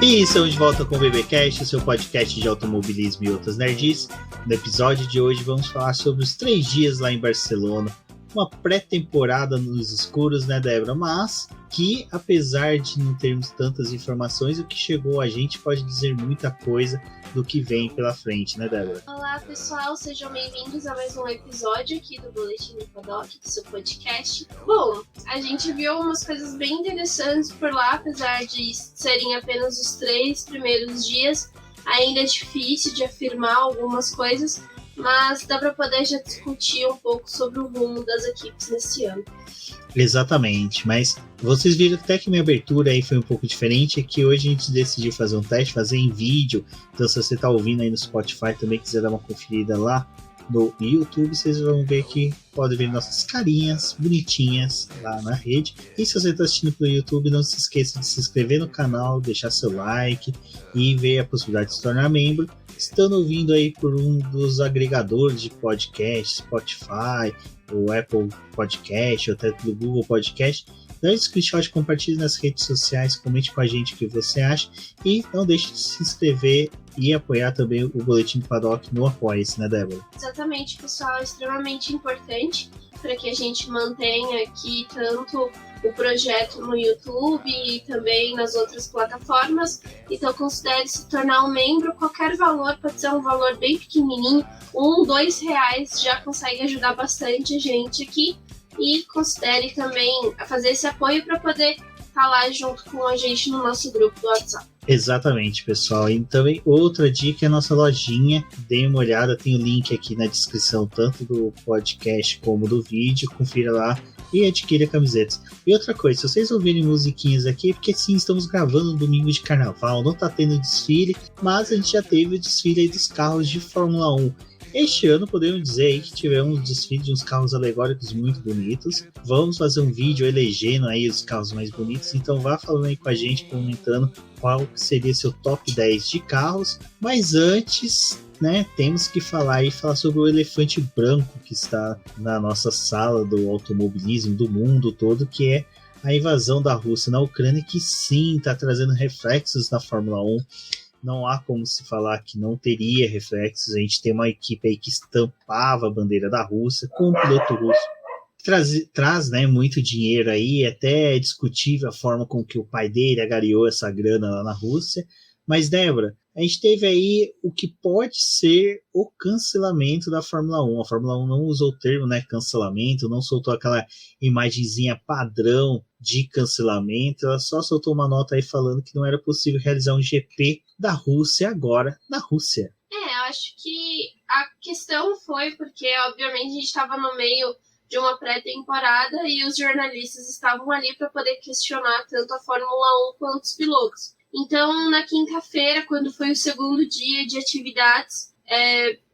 E estamos de volta com o BBcast, o seu podcast de automobilismo e outras nerds. No episódio de hoje vamos falar sobre os 3 dias lá em Barcelona. Uma pré-temporada nos escuros, né, Débora? Mas que, apesar de não termos tantas informações, o que chegou a gente pode dizer muita coisa do que vem pela frente, né, Débora? Olá, pessoal, sejam bem-vindos a mais um episódio aqui do Boletim do Paddock, do seu podcast. Bom, a gente viu umas coisas bem interessantes por lá, apesar de serem apenas os 3 primeiros dias. Ainda é difícil de afirmar algumas coisas, mas dá para poder já discutir um pouco sobre o rumo das equipes nesse ano. Exatamente, mas vocês viram até que minha abertura aí foi um pouco diferente, é que hoje a gente decidiu fazer um teste, fazer em vídeo. Então se você tá ouvindo aí no Spotify também, quiser dar uma conferida lá no YouTube, vocês vão ver que pode ver nossas carinhas bonitinhas lá na rede. E se você está assistindo pelo YouTube, não se esqueça de se inscrever no canal, deixar seu like e ver a possibilidade de se tornar membro. Estando ouvindo aí por um dos agregadores de podcast, Spotify, o Apple Podcast, ou até do Google Podcast, dá um screenshot, compartilhe nas redes sociais, comente com a gente o que você acha e não deixe de se inscrever e apoiar também o Boletim do Paddock no Apoia-se, né, Débora? Exatamente, pessoal, é extremamente importante para que a gente mantenha aqui tanto o projeto no YouTube e também nas outras plataformas. Então considere se tornar um membro. Qualquer valor, pode ser um valor bem pequenininho, R$1, R$2 já consegue ajudar bastante a gente aqui. E considere também fazer esse apoio para poder estar lá junto com a gente no nosso grupo do WhatsApp. Exatamente, pessoal. E também outra dica é a nossa lojinha. Deem uma olhada, tem o link aqui na descrição, tanto do podcast como do vídeo. Confira lá e adquira camisetas. E outra coisa, se vocês ouvirem musiquinhas aqui, é porque sim, estamos gravando no domingo de carnaval, não tá tendo desfile, mas a gente já teve o desfile aí dos carros de Fórmula 1. Este ano podemos dizer aí que tivemos um desfile de uns carros alegóricos muito bonitos. Vamos fazer um vídeo elegendo aí os carros mais bonitos, então vá falando aí com a gente, comentando qual seria seu top 10 de carros. Mas antes, né, temos que falar sobre o elefante branco que está na nossa sala do automobilismo do mundo todo, que é a invasão da Rússia na Ucrânia, que sim, está trazendo reflexos na Fórmula 1. Não há como se falar que não teria reflexos. A gente tem uma equipe aí que estampava a bandeira da Rússia, com um piloto russo. Traz, né, muito dinheiro aí, até é discutível a forma com que o pai dele agariou essa grana lá na Rússia. Mas, Débora, a gente teve aí o que pode ser o cancelamento da Fórmula 1. A Fórmula 1 não usou o termo, né, cancelamento, não soltou aquela imagenzinha padrão de cancelamento, ela só soltou uma nota aí falando que não era possível realizar um GP da Rússia agora na Rússia. Eu acho que a questão foi porque, obviamente, a gente estava no meio de uma pré-temporada e os jornalistas estavam ali para poder questionar tanto a Fórmula 1 quanto os pilotos. Então, na quinta-feira, quando foi o segundo dia de atividades,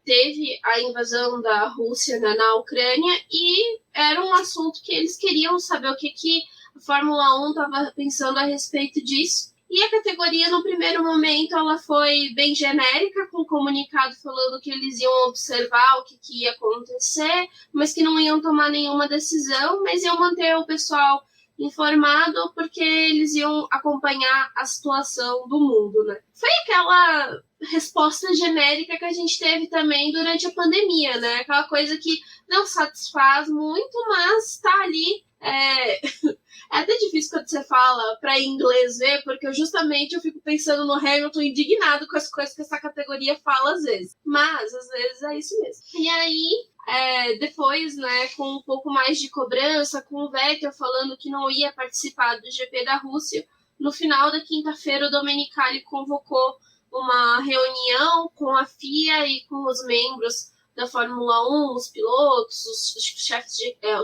teve a invasão da Rússia na Ucrânia e era um assunto que eles queriam saber o que a Fórmula 1 estava pensando a respeito disso. E a categoria, no primeiro momento, ela foi bem genérica, com um comunicado falando que eles iam observar o que ia acontecer, mas que não iam tomar nenhuma decisão, mas iam manter o pessoal informado porque eles iam acompanhar a situação do mundo, né? Foi aquela resposta genérica que a gente teve também durante a pandemia, né? Aquela coisa que não satisfaz muito, mas tá ali. É até difícil quando você fala para inglês ver, porque eu fico pensando no Hamilton indignado com as coisas que essa categoria fala às vezes. Mas, às vezes, é isso mesmo. E aí, depois, né, com um pouco mais de cobrança, com o Vettel falando que não ia participar do GP da Rússia, no final da quinta-feira o Domenicali convocou uma reunião com a FIA e com os membros da Fórmula 1, os pilotos, os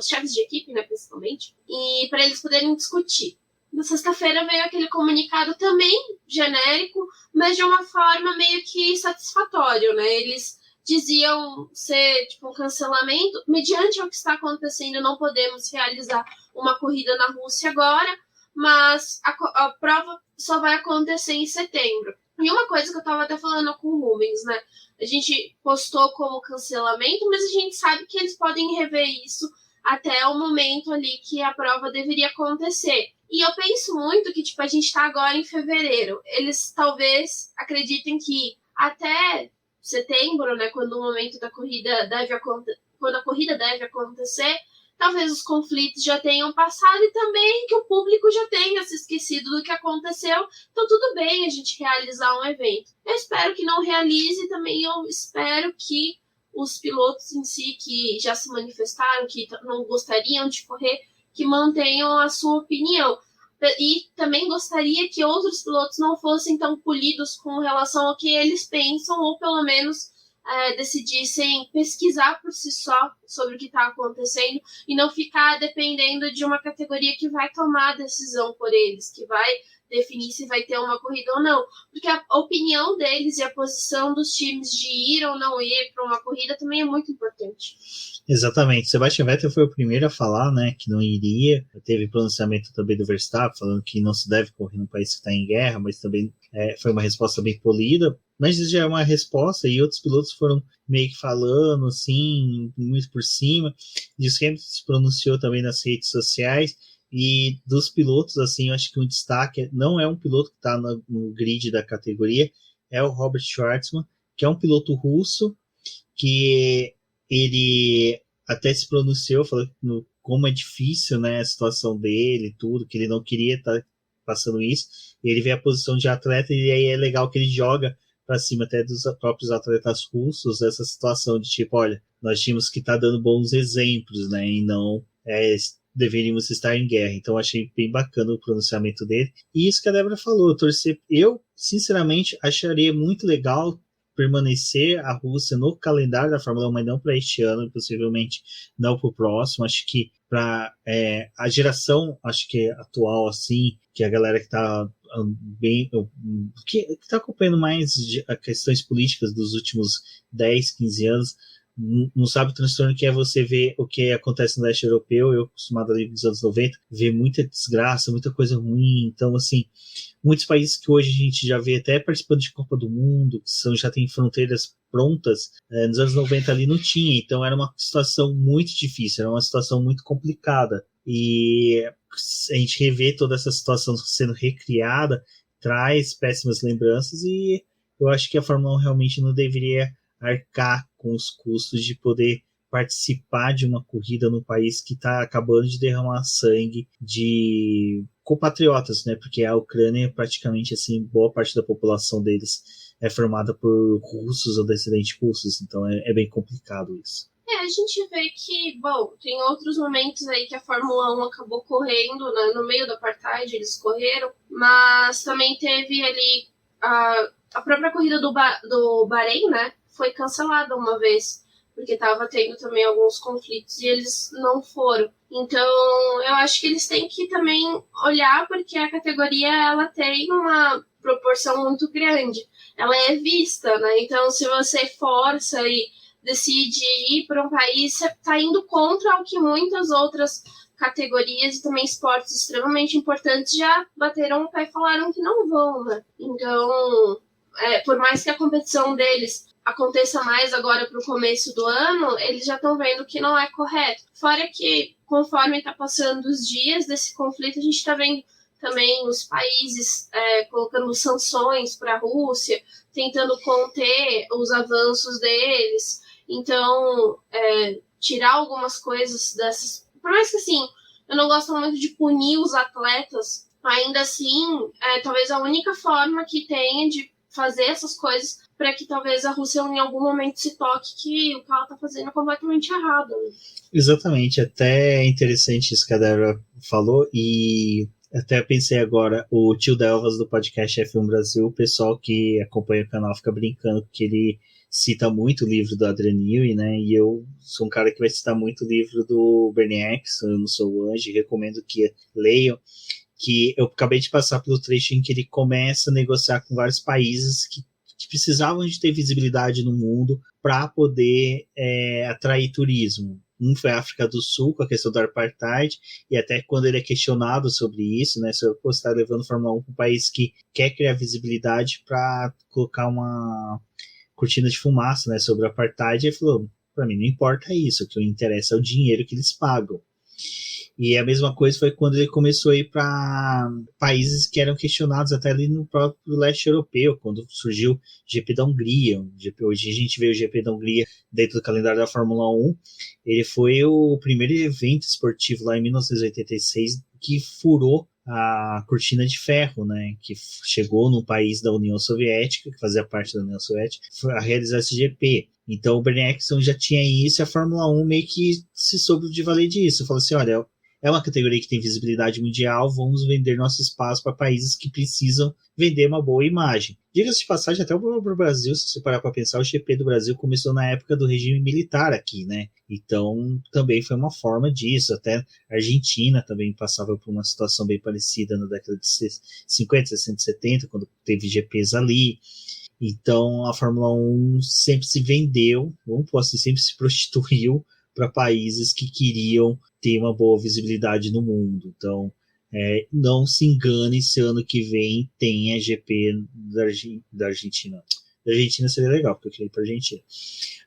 chefes de equipe, né, principalmente, e para eles poderem discutir. Na sexta-feira veio aquele comunicado também genérico, mas de uma forma meio que satisfatória, né? Eles diziam ser tipo um cancelamento, mediante o que está acontecendo, não podemos realizar uma corrida na Rússia agora, mas a prova só vai acontecer em setembro. E uma coisa que eu estava até falando com o Rubens, né? A gente postou como cancelamento, mas a gente sabe que eles podem rever isso até o momento ali que a prova deveria acontecer. E eu penso muito que, tipo, a gente tá agora em fevereiro. Eles talvez acreditem que até setembro, né, quando o momento da corrida quando a corrida deve acontecer, talvez os conflitos já tenham passado e também que o público já tenha se esquecido do que aconteceu. Então tudo bem a gente realizar um evento. Eu espero que não realize, também eu espero que os pilotos em si que já se manifestaram, que não gostariam de correr, que mantenham a sua opinião. E também gostaria que outros pilotos não fossem tão polidos com relação ao que eles pensam, ou pelo menos decidissem pesquisar por si só sobre o que está acontecendo e não ficar dependendo de uma categoria que vai tomar a decisão por eles, que vai definir se vai ter uma corrida ou não. Porque a opinião deles e a posição dos times de ir ou não ir para uma corrida também é muito importante. Exatamente. Sebastian Vettel foi o primeiro a falar, né, que não iria. Teve pronunciamento também do Verstappen, falando que não se deve correr num país que está em guerra, mas também foi uma resposta bem polida. Mas isso já é uma resposta, e outros pilotos foram meio que falando, assim, muito por cima. E o Hamilton se pronunciou também nas redes sociais. E dos pilotos, assim, eu acho que um destaque não é um piloto que está no grid da categoria, é o Robert Schwartzman, que é um piloto russo, que ele até se pronunciou, falou como é difícil, né, a situação dele, tudo, que ele não queria estar passando isso. E ele vê a posição de atleta, e aí é legal que ele joga para cima até dos próprios atletas russos essa situação de tipo, olha, nós tínhamos que estar dando bons exemplos, né, e não deveríamos estar em guerra. Então achei bem bacana o pronunciamento dele. E isso que a Débora falou, eu sinceramente acharia muito legal permanecer a Rússia no calendário da Fórmula 1, mas não para este ano, possivelmente não para o próximo. Acho que para a geração, acho que atual, assim, que a galera que está bem, que está acompanhando mais as questões políticas dos últimos 10, 15 anos, não sabe o transtorno que é você ver o que acontece no leste europeu. Eu, acostumado ali nos anos 90, ver muita desgraça, muita coisa ruim. Então, assim, muitos países que hoje a gente já vê até participando de Copa do Mundo, que já tem fronteiras prontas, nos anos 90 ali não tinha. Então, era uma situação muito difícil, era uma situação muito complicada. E a gente rever toda essa situação sendo recriada traz péssimas lembranças, e eu acho que a Fórmula 1 realmente não deveria arcar com os custos de poder participar de uma corrida no país que está acabando de derramar sangue de compatriotas, né? Porque a Ucrânia, praticamente assim, boa parte da população deles é formada por russos ou descendentes russos, então é bem complicado isso. A gente vê que, bom, tem outros momentos aí que a Fórmula 1 acabou correndo, né, no meio do apartheid, eles correram, mas também teve ali a própria corrida do Bahrein, né, foi cancelada uma vez, porque estava tendo também alguns conflitos e eles não foram. Então, eu acho que eles têm que também olhar, porque a categoria ela tem uma proporção muito grande. Ela é vista, né? Então, se você força e decide ir para um país, você está indo contra o que muitas outras categorias e também esportes extremamente importantes já bateram o pé e falaram que não vão, né? Então, por mais que a competição deles aconteça mais agora para o começo do ano, eles já estão vendo que não é correto. Fora que, conforme está passando os dias desse conflito, a gente está vendo também os países colocando sanções para a Rússia, tentando conter os avanços deles. Então, tirar algumas coisas dessas... Por mais que, assim, eu não gosto muito de punir os atletas, ainda assim, talvez a única forma que tenha de fazer essas coisas para que talvez a Rússia em algum momento se toque que o que ela está fazendo é completamente errado. Né? Exatamente, até é interessante isso que a Débora falou, e até pensei agora, o tio Delvas do podcast F1 Brasil, o pessoal que acompanha o canal fica brincando porque ele cita muito o livro do Adrian Newey, né, e eu sou um cara que vai citar muito o livro do Bernie Ecclestone, Eu Não Sou o Anjo, recomendo que leiam, que eu acabei de passar pelo trecho em que ele começa a negociar com vários países que precisavam de ter visibilidade no mundo para poder atrair turismo. Um foi a África do Sul, com a questão do apartheid, e até quando ele é questionado sobre isso, né, sobre você está levando a Fórmula 1 para um país que quer criar visibilidade para colocar uma cortina de fumaça, né, sobre o apartheid, ele falou, para mim não importa isso, o que me interessa é o dinheiro que eles pagam. E a mesma coisa foi quando ele começou a ir para países que eram questionados até ali no próprio leste europeu, quando surgiu o GP da Hungria. Hoje a gente vê o GP da Hungria dentro do calendário da Fórmula 1. Ele foi o primeiro evento esportivo lá em 1986 que furou a cortina de ferro, né, que chegou num país da União Soviética, que fazia parte da União Soviética, a realizar esse GP. Então o Bernie Ecclestone já tinha isso e a Fórmula 1 meio que se soube de valer disso. Falou assim, olha, é uma categoria que tem visibilidade mundial, vamos vender nosso espaço para países que precisam vender uma boa imagem. Diga-se de passagem, até o Brasil, se você parar para pensar, o GP do Brasil começou na época do regime militar aqui, né? Então, também foi uma forma disso. Até a Argentina também passava por uma situação bem parecida na década de 50, 60, 70, quando teve GPs ali. Então, a Fórmula 1 sempre se vendeu, vamos falar assim, sempre se prostituiu para países que queriam ter uma boa visibilidade no mundo. Então, não se engane se ano que vem tenha GP da Argentina. Da Argentina seria legal, porque eu queria ir para a Argentina.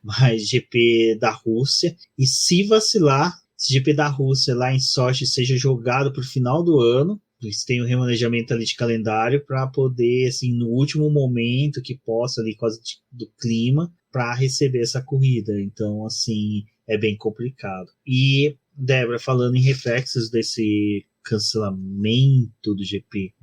Mas GP da Rússia. E se vacilar, se GP da Rússia lá em Sochi seja jogado para o final do ano, eles têm um remanejamento ali de calendário para poder, assim, no último momento que possa, ali quase do clima, para receber essa corrida. Então, assim, é bem complicado. E, Débora, falando em reflexos desse cancelamento do GP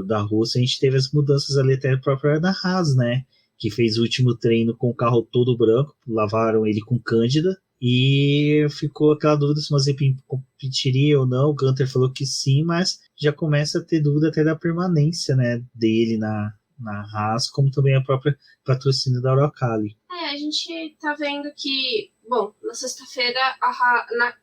da Rússia, a gente teve as mudanças ali até própria da Haas, né? Que fez o último treino com o carro todo branco, lavaram ele com Cândida, e ficou aquela dúvida se o Mazepin competiria ou não. O Gunter falou que sim, mas já começa a ter dúvida até da permanência, né, dele na Haas, como também a própria patrocínio da Uralkali. A gente tá vendo que, bom, na sexta-feira, na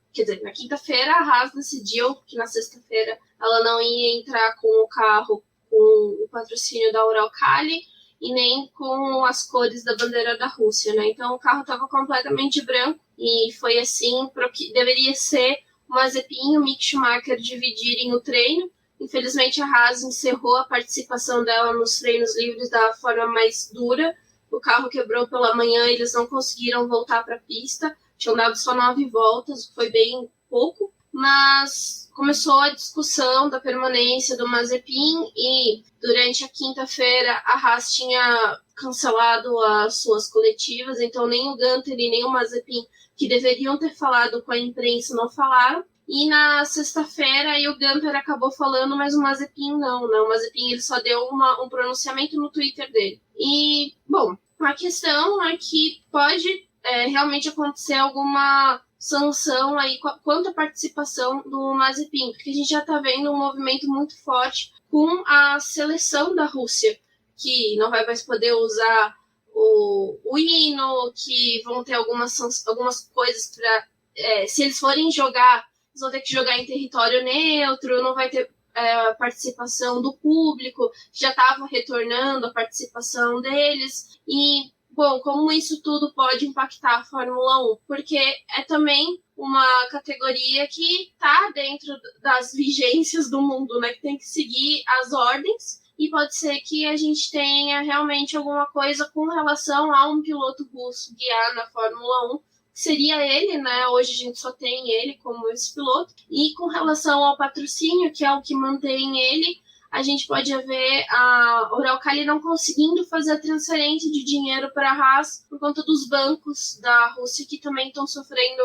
quinta-feira a Haas decidiu que na sexta-feira ela não ia entrar com o carro com o patrocínio da Uralkali e nem com as cores da bandeira da Rússia, né? Então o carro estava completamente branco e foi assim para o que deveria ser o Mazepin e o Mick Schumacher dividirem o treino. Infelizmente a Haas encerrou a participação dela nos treinos livres da forma mais dura. O carro quebrou pela manhã, eles não conseguiram voltar para a pista, tinham dado só 9 voltas, foi bem pouco, mas começou a discussão da permanência do Mazepin e durante a quinta-feira a Haas tinha cancelado as suas coletivas, então nem o Gunter e nem o Mazepin, que deveriam ter falado com a imprensa, não falaram. E na sexta-feira aí o Gunter acabou falando, mas o Mazepin não, né? O Mazepin ele só deu um pronunciamento no Twitter dele. E, bom, a questão é que pode realmente acontecer alguma sanção aí quanto à participação do Mazepin, porque a gente já está vendo um movimento muito forte com a seleção da Rússia, que não vai mais poder usar o hino, que vão ter algumas coisas para... se eles forem jogar, eles vão ter que jogar em território neutro, não vai ter participação do público, já estava retornando a participação deles. E, bom, como isso tudo pode impactar a Fórmula 1? Porque é também uma categoria que está dentro das vigências do mundo, né? Que tem que seguir as ordens. E pode ser que a gente tenha realmente alguma coisa com relação a um piloto russo guiar na Fórmula 1. Seria ele, né? Hoje a gente só tem ele como esse piloto. E com relação ao patrocínio, que é o que mantém ele, a gente pode ver a Uralkali não conseguindo fazer a transferência de dinheiro para a Haas por conta dos bancos da Rússia que também estão sofrendo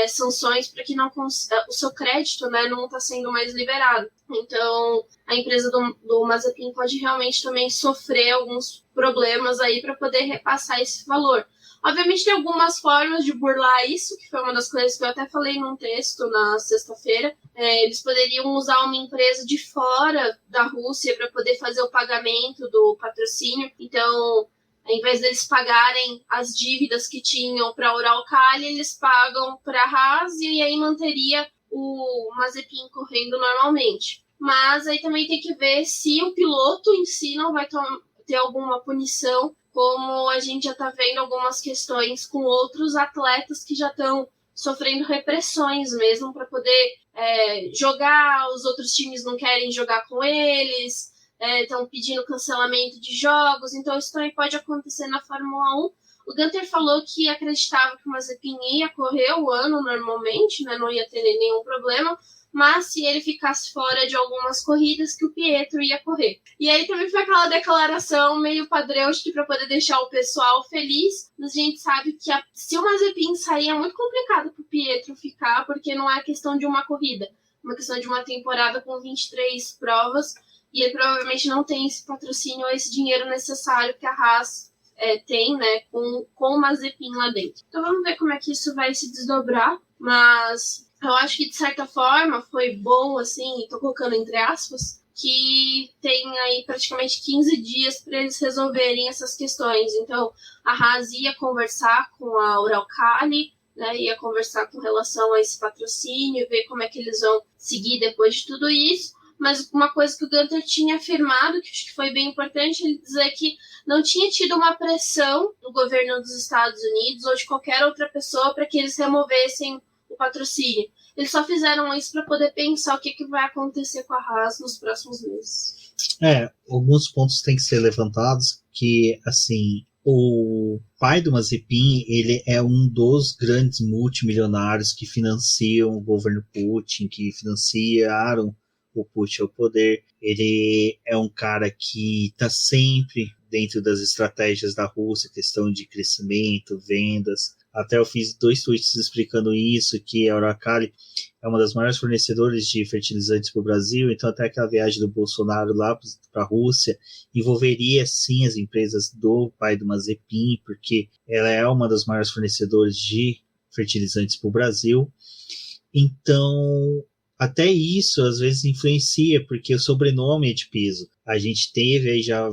sanções para que o seu crédito, né, não está sendo mais liberado. Então, a empresa do Mazepin pode realmente também sofrer alguns problemas aí para poder repassar esse valor. Obviamente tem algumas formas de burlar isso, que foi uma das coisas que eu até falei num texto na sexta-feira. Eles poderiam usar uma empresa de fora da Rússia para poder fazer o pagamento do patrocínio. Então, ao invés deles pagarem as dívidas que tinham para a Uralkali, eles pagam para a Haas e aí manteria o Mazepin correndo normalmente. Mas aí também tem que ver se o piloto em si não vai ter alguma punição, como a gente já está vendo algumas questões com outros atletas que já estão sofrendo repressões mesmo para poder jogar, os outros times não querem jogar com eles, estão pedindo cancelamento de jogos, então isso também pode acontecer na Fórmula 1. O Gunter falou que acreditava que o Mazepin ia correr o ano normalmente, né, não ia ter nenhum problema, mas se ele ficasse fora de algumas corridas, que o Pietro ia correr. E aí também foi aquela declaração meio padrão, acho que para poder deixar o pessoal feliz, mas a gente sabe que se o Mazepin sair é muito complicado para o Pietro ficar, porque não é questão de uma corrida, é uma questão de uma temporada com 23 provas, e ele provavelmente não tem esse patrocínio ou esse dinheiro necessário que a Haas tem, né, com o Mazepin lá dentro. Então vamos ver como é que isso vai se desdobrar, mas eu acho que de certa forma foi bom, assim, tô colocando entre aspas, que tem aí praticamente 15 dias para eles resolverem essas questões. Então a Haas ia conversar com a Uralkali, né, ia conversar com relação a esse patrocínio, ver como é que eles vão seguir depois de tudo isso. Mas uma coisa que o Gunter tinha afirmado, que acho que foi bem importante, ele dizer que não tinha tido uma pressão do governo dos Estados Unidos ou de qualquer outra pessoa para que eles removessem o patrocínio. Eles só fizeram isso para poder pensar o que vai acontecer com a Haas nos próximos meses. Alguns pontos têm que ser levantados, que, assim, o pai do Mazepin, ele é um dos grandes multimilionários que financiam o governo Putin, que financiaram o Putin ao poder. Ele é um cara que está sempre dentro das estratégias da Rússia, questão de crescimento, vendas. Até eu fiz 2 tweets explicando isso, que a Uralkali é uma das maiores fornecedoras de fertilizantes para o Brasil, então até aquela viagem do Bolsonaro lá para a Rússia envolveria sim as empresas do pai do Mazepin, porque ela é uma das maiores fornecedoras de fertilizantes para o Brasil. Então até isso às vezes influencia, porque o sobrenome é de peso. A gente teve aí já,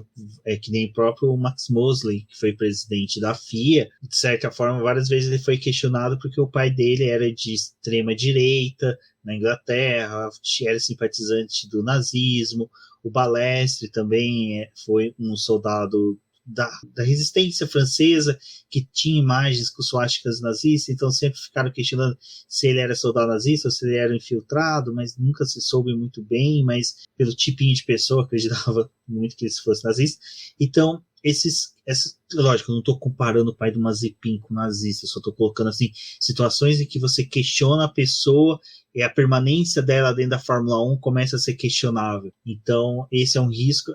que nem o próprio Max Mosley, que foi presidente da FIA, de certa forma, várias vezes ele foi questionado porque o pai dele era de extrema direita na Inglaterra, era simpatizante do nazismo. O Balestre também foi um soldado da resistência francesa, que tinha imagens com suásticas nazistas, então sempre ficaram questionando se ele era soldado nazista ou se ele era infiltrado, mas nunca se soube muito bem, mas pelo tipinho de pessoa acreditava muito que ele fosse nazista. Então lógico, eu não estou comparando o pai do Mazepin com o nazista, só estou colocando assim, situações em que você questiona a pessoa e a permanência dela dentro da Fórmula 1 começa a ser questionável. Então, esse é um risco.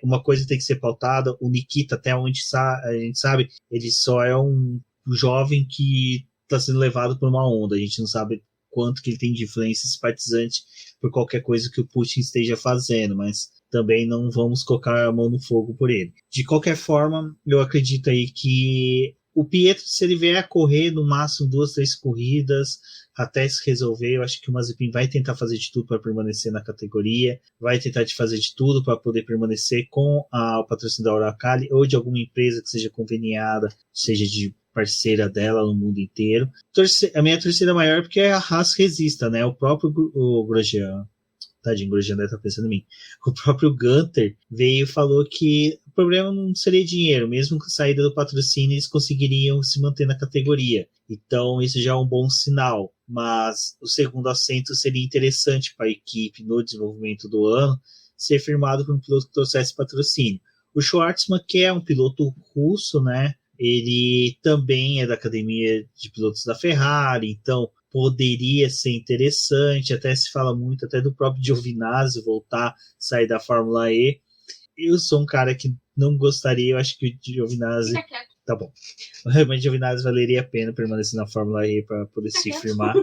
Uma coisa tem que ser pautada. O Nikita, até onde a gente sabe, ele só é um jovem que está sendo levado por uma onda. A gente não sabe quanto que ele tem de influência simpatizante por qualquer coisa que o Putin esteja fazendo, mas também não vamos colocar a mão no fogo por ele. De qualquer forma, eu acredito aí que o Pietro, se ele vier a correr no máximo 2, 3 corridas até se resolver, eu acho que o Mazepin vai tentar fazer de tudo para permanecer na categoria, vai tentar fazer de tudo para poder permanecer com o patrocínio da Uralkali ou de alguma empresa que seja conveniada, seja de parceira dela no mundo inteiro. A minha torcida maior é porque a Haas resista, né? O próprio Grosjean, tadinho, o Grosjean deve estar pensando em mim. O próprio Gunter veio e falou que o problema não seria dinheiro, mesmo com a saída do patrocínio eles conseguiriam se manter na categoria. Então isso já é um bom sinal, mas o segundo assento seria interessante para a equipe no desenvolvimento do ano ser firmado por um piloto que trouxesse patrocínio. O Schwartzman, que é um piloto russo, né? Ele também é da academia de pilotos da Ferrari, então poderia ser interessante. Até se fala muito até do próprio Giovinazzi voltar, sair da Fórmula E. Eu sou um cara que não gostaria, eu acho que o Giovinazzi... Tá bom. Mas o Giovinazzi valeria a pena permanecer na Fórmula E para poder se firmar.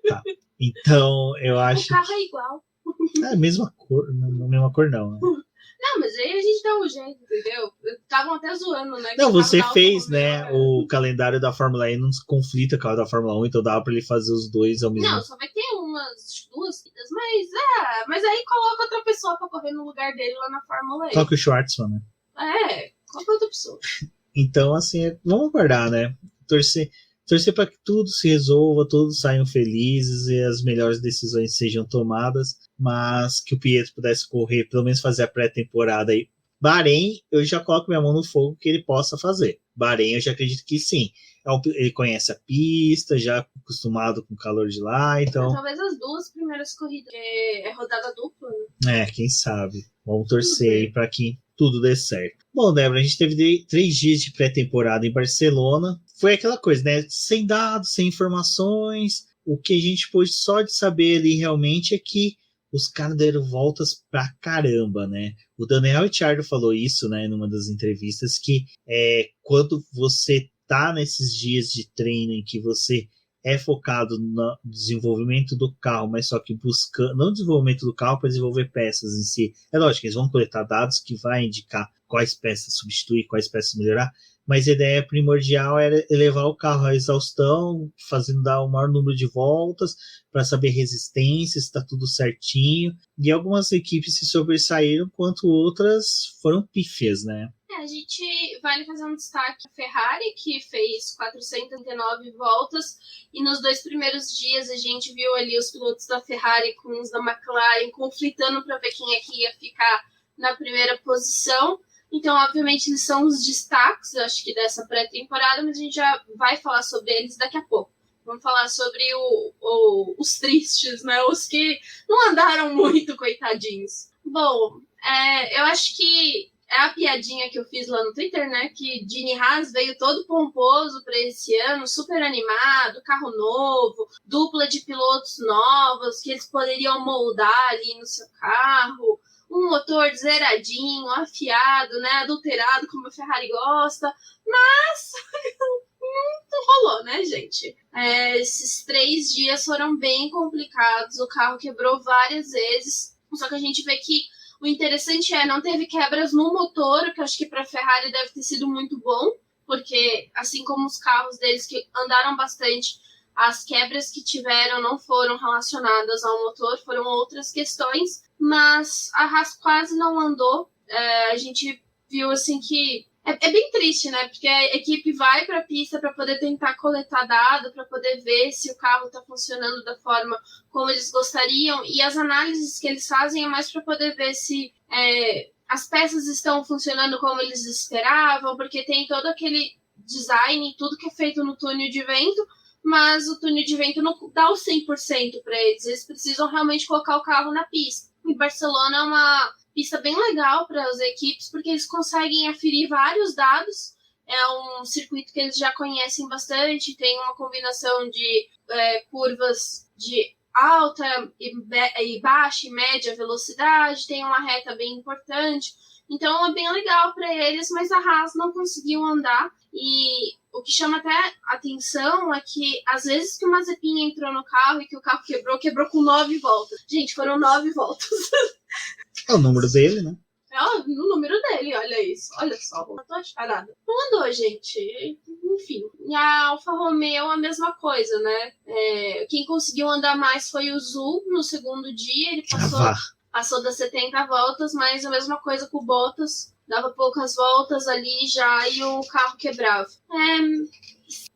Tá. Então, eu acho... O carro é igual. É a mesma cor, não a mesma cor não, né? Não, mas aí a gente dá um jeito, entendeu? Estavam até zoando, né? Não, você fez, né? O calendário da Fórmula E não se conflita com a da Fórmula 1, então dá pra ele fazer os dois ao mesmo tempo. Não, só vai ter umas 2 vidas, mas aí coloca outra pessoa pra correr no lugar dele lá na Fórmula E. Coloca o Schwartzman, né? Coloca outra pessoa. Então, assim, vamos aguardar, né? Torcer para que tudo se resolva, todos saiam felizes e as melhores decisões sejam tomadas, mas que o Pietro pudesse correr, pelo menos fazer a pré-temporada aí. Bahrein, eu já coloco minha mão no fogo que ele possa fazer. Bahrein, eu já acredito que sim. Ele conhece a pista, já acostumado com o calor de lá, então... Talvez as 2 primeiras corridas, é rodada dupla, né? Quem sabe. Vamos torcer aí para que tudo dê certo. Bom, Débora, a gente teve 3 dias de pré-temporada em Barcelona. Foi aquela coisa, né? Sem dados, sem informações. O que a gente pôde só de saber ali realmente é que os caras deram voltas pra caramba, né? O Daniel Ricciardo falou isso, né, numa das entrevistas, que quando você tá nesses dias de treino em que você é focado no desenvolvimento do carro, mas só que buscando, não desenvolvimento do carro para desenvolver peças em si. É lógico que eles vão coletar dados que vai indicar quais peças substituir, quais peças melhorar, mas a ideia primordial era elevar o carro à exaustão, fazendo dar o maior número de voltas, para saber resistência, se está tudo certinho. E algumas equipes se sobressaíram, enquanto outras foram pífias, né? A gente vale fazer um destaque a Ferrari, que fez 439 voltas, e nos 2 primeiros dias a gente viu ali os pilotos da Ferrari com os da McLaren conflitando para ver quem é que ia ficar na primeira posição. Então, obviamente, eles são os destaques, acho que, dessa pré-temporada, mas a gente já vai falar sobre eles daqui a pouco. Vamos falar sobre os tristes, né? Os que não andaram muito, coitadinhos. Bom, eu acho que é a piadinha que eu fiz lá no Twitter, né? Que Gene Haas veio todo pomposo para esse ano, super animado, carro novo, dupla de pilotos novos, que eles poderiam moldar ali no seu carro, um motor zeradinho, afiado, né? Adulterado, como a Ferrari gosta, mas não rolou, né, gente? Esses 3 dias foram bem complicados, o carro quebrou várias vezes, só que a gente vê que o interessante não teve quebras no motor, que eu acho que para a Ferrari deve ter sido muito bom, porque assim como os carros deles que andaram bastante, as quebras que tiveram não foram relacionadas ao motor, foram outras questões, mas a Haas quase não andou. A gente viu assim que é bem triste, né? Porque a equipe vai para a pista para poder tentar coletar dado, para poder ver se o carro está funcionando da forma como eles gostariam, e as análises que eles fazem é mais para poder ver se as peças estão funcionando como eles esperavam, porque tem todo aquele design, tudo que é feito no túnel de vento, mas o túnel de vento não dá o 100% para eles. Eles precisam realmente colocar o carro na pista. E Barcelona é uma pista bem legal para as equipes, porque eles conseguem aferir vários dados. É um circuito que eles já conhecem bastante, tem uma combinação de curvas de alta e baixa e média velocidade, tem uma reta bem importante. Então é bem legal para eles, mas a Haas não conseguiu andar. E o que chama até atenção é que às vezes que o Mazepin entrou no carro e que o carro quebrou com 9 voltas. Gente, foram 9 voltas. É o número dele, né? No número dele, olha isso. Olha só, não tô parada. Não andou, gente. Enfim. E a Alfa Romeo, a mesma coisa, né? Quem conseguiu andar mais foi o Zul no segundo dia. Ele passou das 70 voltas, mas a mesma coisa com o Bottas. Dava poucas voltas ali já e o carro quebrava.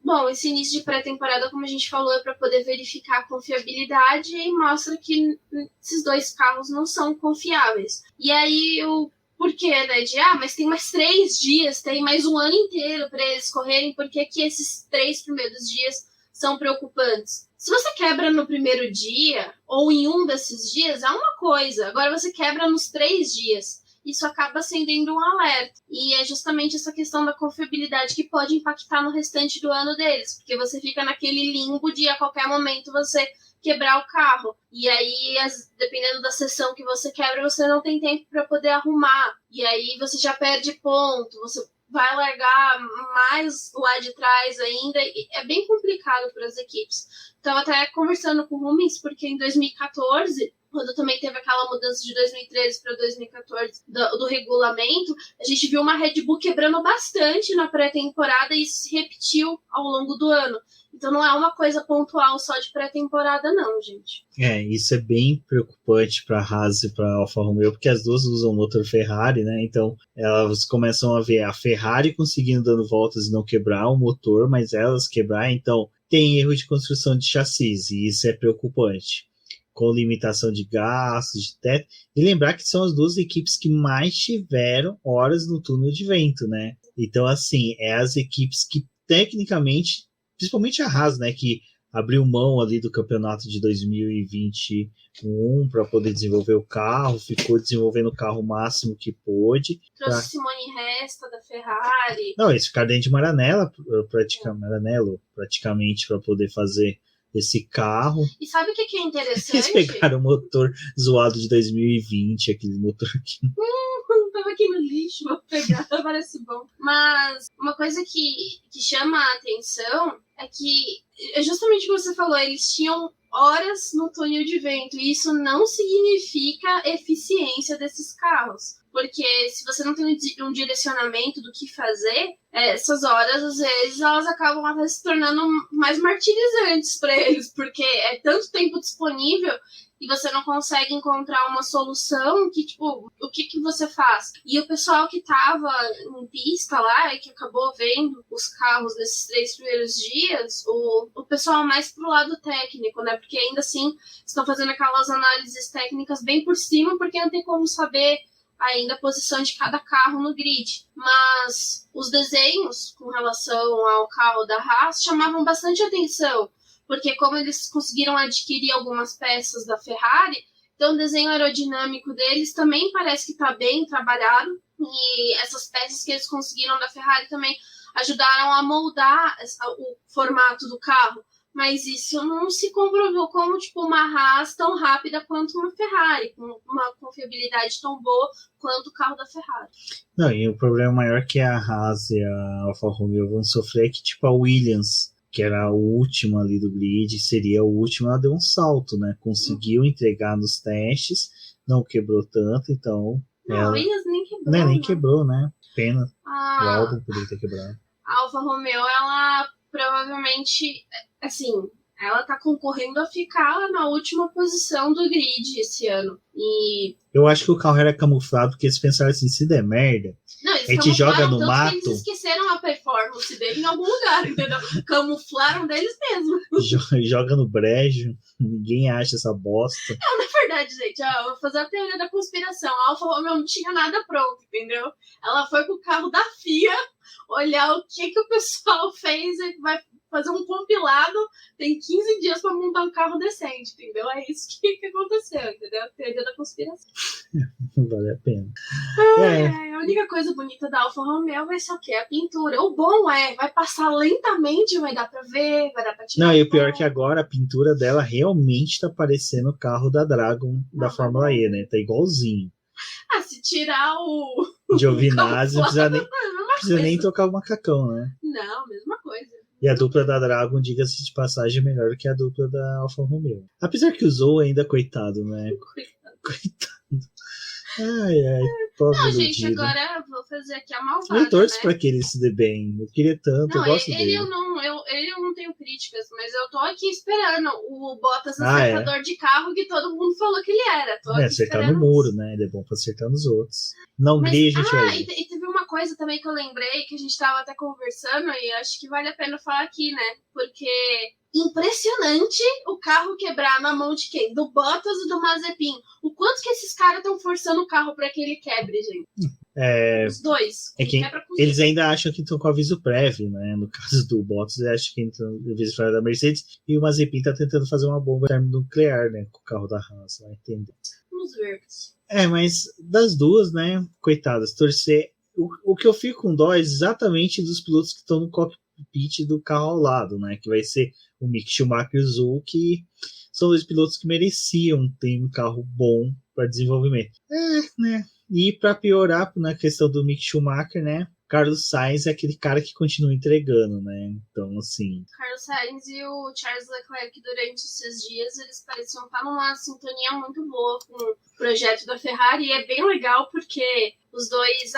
Bom, esse início de pré-temporada, como a gente falou, é para poder verificar a confiabilidade e mostra que esses 2 carros não são confiáveis. E aí o porquê, né? Mas tem mais 3 dias, tem mais um ano inteiro para eles correrem, por que que esses 3 primeiros dias são preocupantes? Se você quebra no primeiro dia, ou em um desses dias, é uma coisa. Agora você quebra nos 3 dias. Isso acaba acendendo um alerta. E é justamente essa questão da confiabilidade que pode impactar no restante do ano deles. Porque você fica naquele limbo de a qualquer momento você quebrar o carro. E aí, dependendo da sessão que você quebra, você não tem tempo para poder arrumar. E aí você já perde ponto, você vai largar mais lá de trás ainda. E é bem complicado para as equipes. Estava até conversando com o Rubens, porque em 2014... quando também teve aquela mudança de 2013 para 2014 do regulamento, a gente viu uma Red Bull quebrando bastante na pré-temporada e isso se repetiu ao longo do ano. Então não é uma coisa pontual só de pré-temporada não, gente. Isso é bem preocupante para a Haas e para a Alfa Romeo, porque as duas usam motor Ferrari, né? Então elas começam a ver a Ferrari conseguindo dando voltas e não quebrar o motor, mas elas quebrar, então tem erro de construção de chassis e isso é preocupante. Com limitação de gastos, de teto, e lembrar que são as 2 equipes que mais tiveram horas no túnel de vento, né? Então, assim, as equipes que tecnicamente, principalmente a Haas, né, que abriu mão ali do campeonato de 2021 para poder desenvolver o carro, ficou desenvolvendo o carro o máximo que pôde. Trouxe Simone Resta da Ferrari. Não, eles ficaram dentro de Maranello, praticamente, para poder fazer esse carro. E sabe o que é interessante? Eles pegaram o motor zoado de 2020, aquele motor aqui. Tava aqui no lixo, vou pegar, parece bom. Mas uma coisa que chama a atenção é que, é justamente o que você falou, eles tinham horas no túnel de vento, e isso não significa eficiência desses carros. Porque se você não tem um direcionamento do que fazer, essas horas, às vezes, elas acabam até se tornando mais martirizantes para eles, porque é tanto tempo disponível e você não consegue encontrar uma solução que, tipo, o que você faz? E o pessoal que tava em pista lá e que acabou vendo os carros nesses 3 primeiros dias, o pessoal mais pro lado técnico, né? Porque ainda assim estão fazendo aquelas análises técnicas bem por cima, porque não tem como saber ainda a posição de cada carro no grid. Mas os desenhos com relação ao carro da Haas chamavam bastante atenção, porque como eles conseguiram adquirir algumas peças da Ferrari, então o desenho aerodinâmico deles também parece que está bem trabalhado, e essas peças que eles conseguiram da Ferrari também ajudaram a moldar o formato do carro, mas isso não se comprovou como tipo uma Haas tão rápida quanto uma Ferrari, com uma confiabilidade tão boa quanto o carro da Ferrari. Não, e o problema maior que a Haas e a Alfa Romeo vão sofrer é que tipo a Williams, que era a última ali do grid, seria a última, ela deu um salto, né? Conseguiu entregar nos testes, não quebrou tanto, então... Não, a Williams nem quebrou. Não, nem quebrou, né? Pena. O A álbum poderia ter quebrado. Alfa Romeo, ela provavelmente, assim, ela tá concorrendo a ficar na última posição do grid esse ano. E eu acho que o carro era camuflado, porque eles pensaram assim, se der merda, não, a gente joga no mato. Eles esqueceram a performance dele em algum lugar, entendeu? Camuflaram deles mesmo. Joga no brejo, ninguém acha essa bosta. Não, na verdade, gente, eu vou fazer a teoria da conspiração. A Alfa Romeo não tinha nada pronto, entendeu? Ela foi com o carro da FIA olhar o que o pessoal fez e vai fazer um compilado, tem 15 dias para montar um carro decente, entendeu? É isso que aconteceu, entendeu? Teoria da conspiração. Vale a pena. A única coisa bonita da Alfa Romeo vai ser o quê? A pintura. O bom vai passar lentamente, vai dar pra ver, vai dar pra tirar. Não, e o pior é que agora a pintura dela realmente tá parecendo o carro da Dragon da Fórmula E, né? Tá igualzinho. Se tirar o Giovinazzi, não precisa nem tocar o macacão, né? Não, mesma coisa. E a dupla da Dragon, diga-se de passagem, é melhor que a dupla da Alfa Romeo. Apesar que o Zou ainda, coitado, né? Coitado. Ai, pobre não, iludido. gente, agora eu vou fazer aqui a malvada, eu torço, né? pra que ele se dê bem. Eu queria tanto, eu gosto dele. Eu não tenho críticas, mas eu tô aqui esperando o Bottas acertador de carro que todo mundo falou que ele era. Tô aqui acertar no muro, né? Ele é bom pra acertar nos outros. Na Hungria a gente vai ver. E teve uma coisa também que eu lembrei, que a gente tava até conversando, e acho que vale a pena falar aqui, né? Porque impressionante o carro quebrar na mão de quem? Do Bottas e do Mazepin. O quanto que esses caras estão forçando o carro pra que ele quebre, gente? Os dois. Eles ainda acham que estão com aviso prévio, né? No caso do Bottas, eles acham que estão com aviso prévio da Mercedes, e o Mazepin tá tentando fazer uma bomba termonuclear, né? Com o carro da Haas, vai entender. Nos verdes. Mas das duas, né? Coitadas, torcer. O que eu fico com dó é exatamente dos pilotos que estão no cockpit do carro ao lado, né? Que vai ser o Mick Schumacher e o Zhou, que são dois pilotos que mereciam ter um carro bom para desenvolvimento. Né? E para piorar na questão do Mick Schumacher, né? Carlos Sainz é aquele cara que continua entregando, né? Então, assim... Carlos Sainz e o Charles Leclerc, durante esses dias, eles pareciam estar numa sintonia muito boa com o projeto da Ferrari, e é bem legal porque os dois...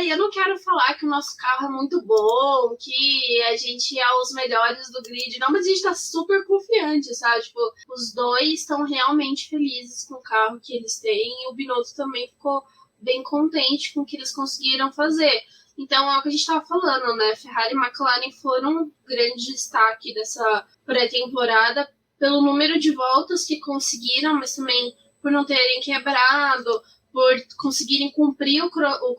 eu não quero falar que o nosso carro é muito bom, que a gente é os melhores do grid, não, mas a gente tá super confiante, sabe? Tipo, os dois estão realmente felizes com o carro que eles têm, e o Binotto também ficou bem contente com o que eles conseguiram fazer. Então, é o que a gente estava falando, né? Ferrari e McLaren foram um grande destaque dessa pré-temporada pelo número de voltas que conseguiram, mas também por não terem quebrado, por conseguirem cumprir o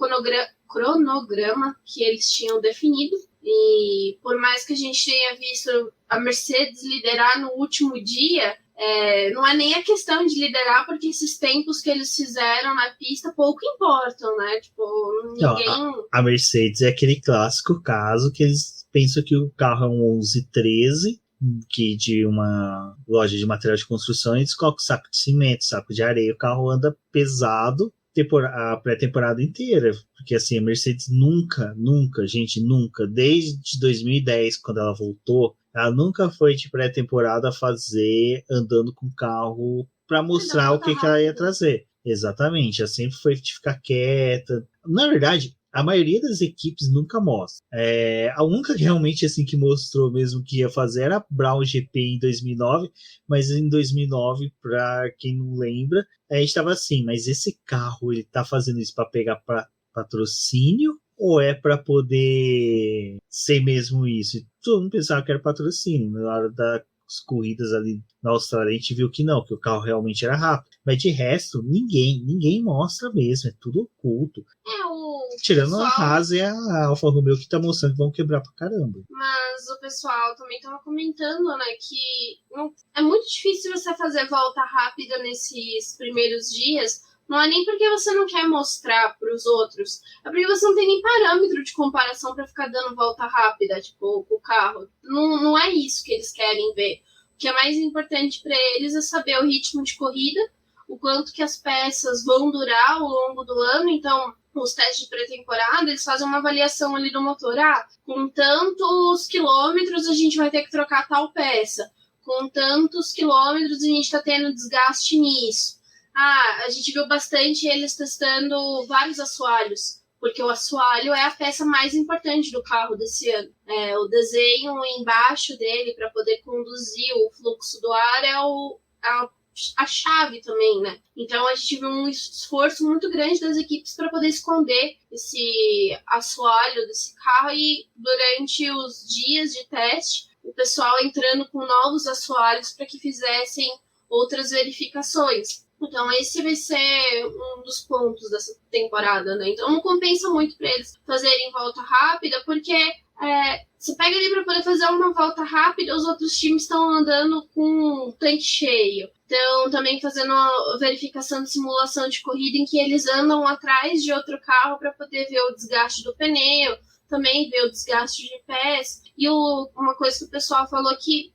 cronograma que eles tinham definido. E por mais que a gente tenha visto a Mercedes liderar no último dia, não é nem a questão de liderar, porque esses tempos que eles fizeram na pista pouco importam, né? Tipo, ninguém... Não, a Mercedes é aquele clássico caso que eles pensam que o carro é um 1113, que de uma loja de material de construção, eles colocam saco de cimento, saco de areia, o carro anda pesado a pré-temporada inteira, porque assim, a Mercedes nunca, gente, nunca, desde 2010, quando ela voltou, ela nunca foi de pré-temporada fazer andando com o carro para mostrar o que ela ia trazer. Exatamente, ela sempre foi de ficar quieta. Na verdade, a maioria das equipes nunca mostra. A única que realmente assim, que mostrou mesmo que ia fazer era a Brown GP em 2009, mas em 2009, para quem não lembra, a gente estava assim, mas esse carro ele tá fazendo isso para pegar patrocínio ou é para poder ser mesmo isso? Todo mundo pensava que era patrocínio. Na hora das corridas ali na Austrália, a gente viu que não, que o carro realmente era rápido. Mas de resto, ninguém mostra mesmo, é tudo oculto. Tirando a Haas e a Alfa Romeo, que tá mostrando que vão quebrar pra caramba. Mas o pessoal também tava comentando, né, que é muito difícil você fazer volta rápida nesses primeiros dias. Não é nem porque você não quer mostrar pros outros, é porque você não tem nem parâmetro de comparação para ficar dando volta rápida, tipo, com o carro. Não é isso que eles querem ver. O que é mais importante para eles é saber o ritmo de corrida, o quanto que as peças vão durar ao longo do ano. Então, os testes de pré-temporada, eles fazem uma avaliação ali do motor. Com tantos quilômetros a gente vai ter que trocar tal peça. Com tantos quilômetros a gente está tendo desgaste nisso. A gente viu bastante eles testando vários assoalhos, porque o assoalho é a peça mais importante do carro desse ano. O desenho embaixo dele para poder conduzir o fluxo do ar é a chave também, né? Então a gente viu um esforço muito grande das equipes para poder esconder esse assoalho desse carro, e durante os dias de teste, o pessoal entrando com novos assoalhos para que fizessem outras verificações. Então esse vai ser um dos pontos dessa temporada, né? Então não compensa muito para eles fazerem volta rápida, porque você pega ali para poder fazer uma volta rápida, os outros times estão andando com o tanque cheio. Então também fazendo uma verificação de simulação de corrida em que eles andam atrás de outro carro para poder ver o desgaste do pneu, também ver o desgaste de pés. E uma coisa que o pessoal falou aqui,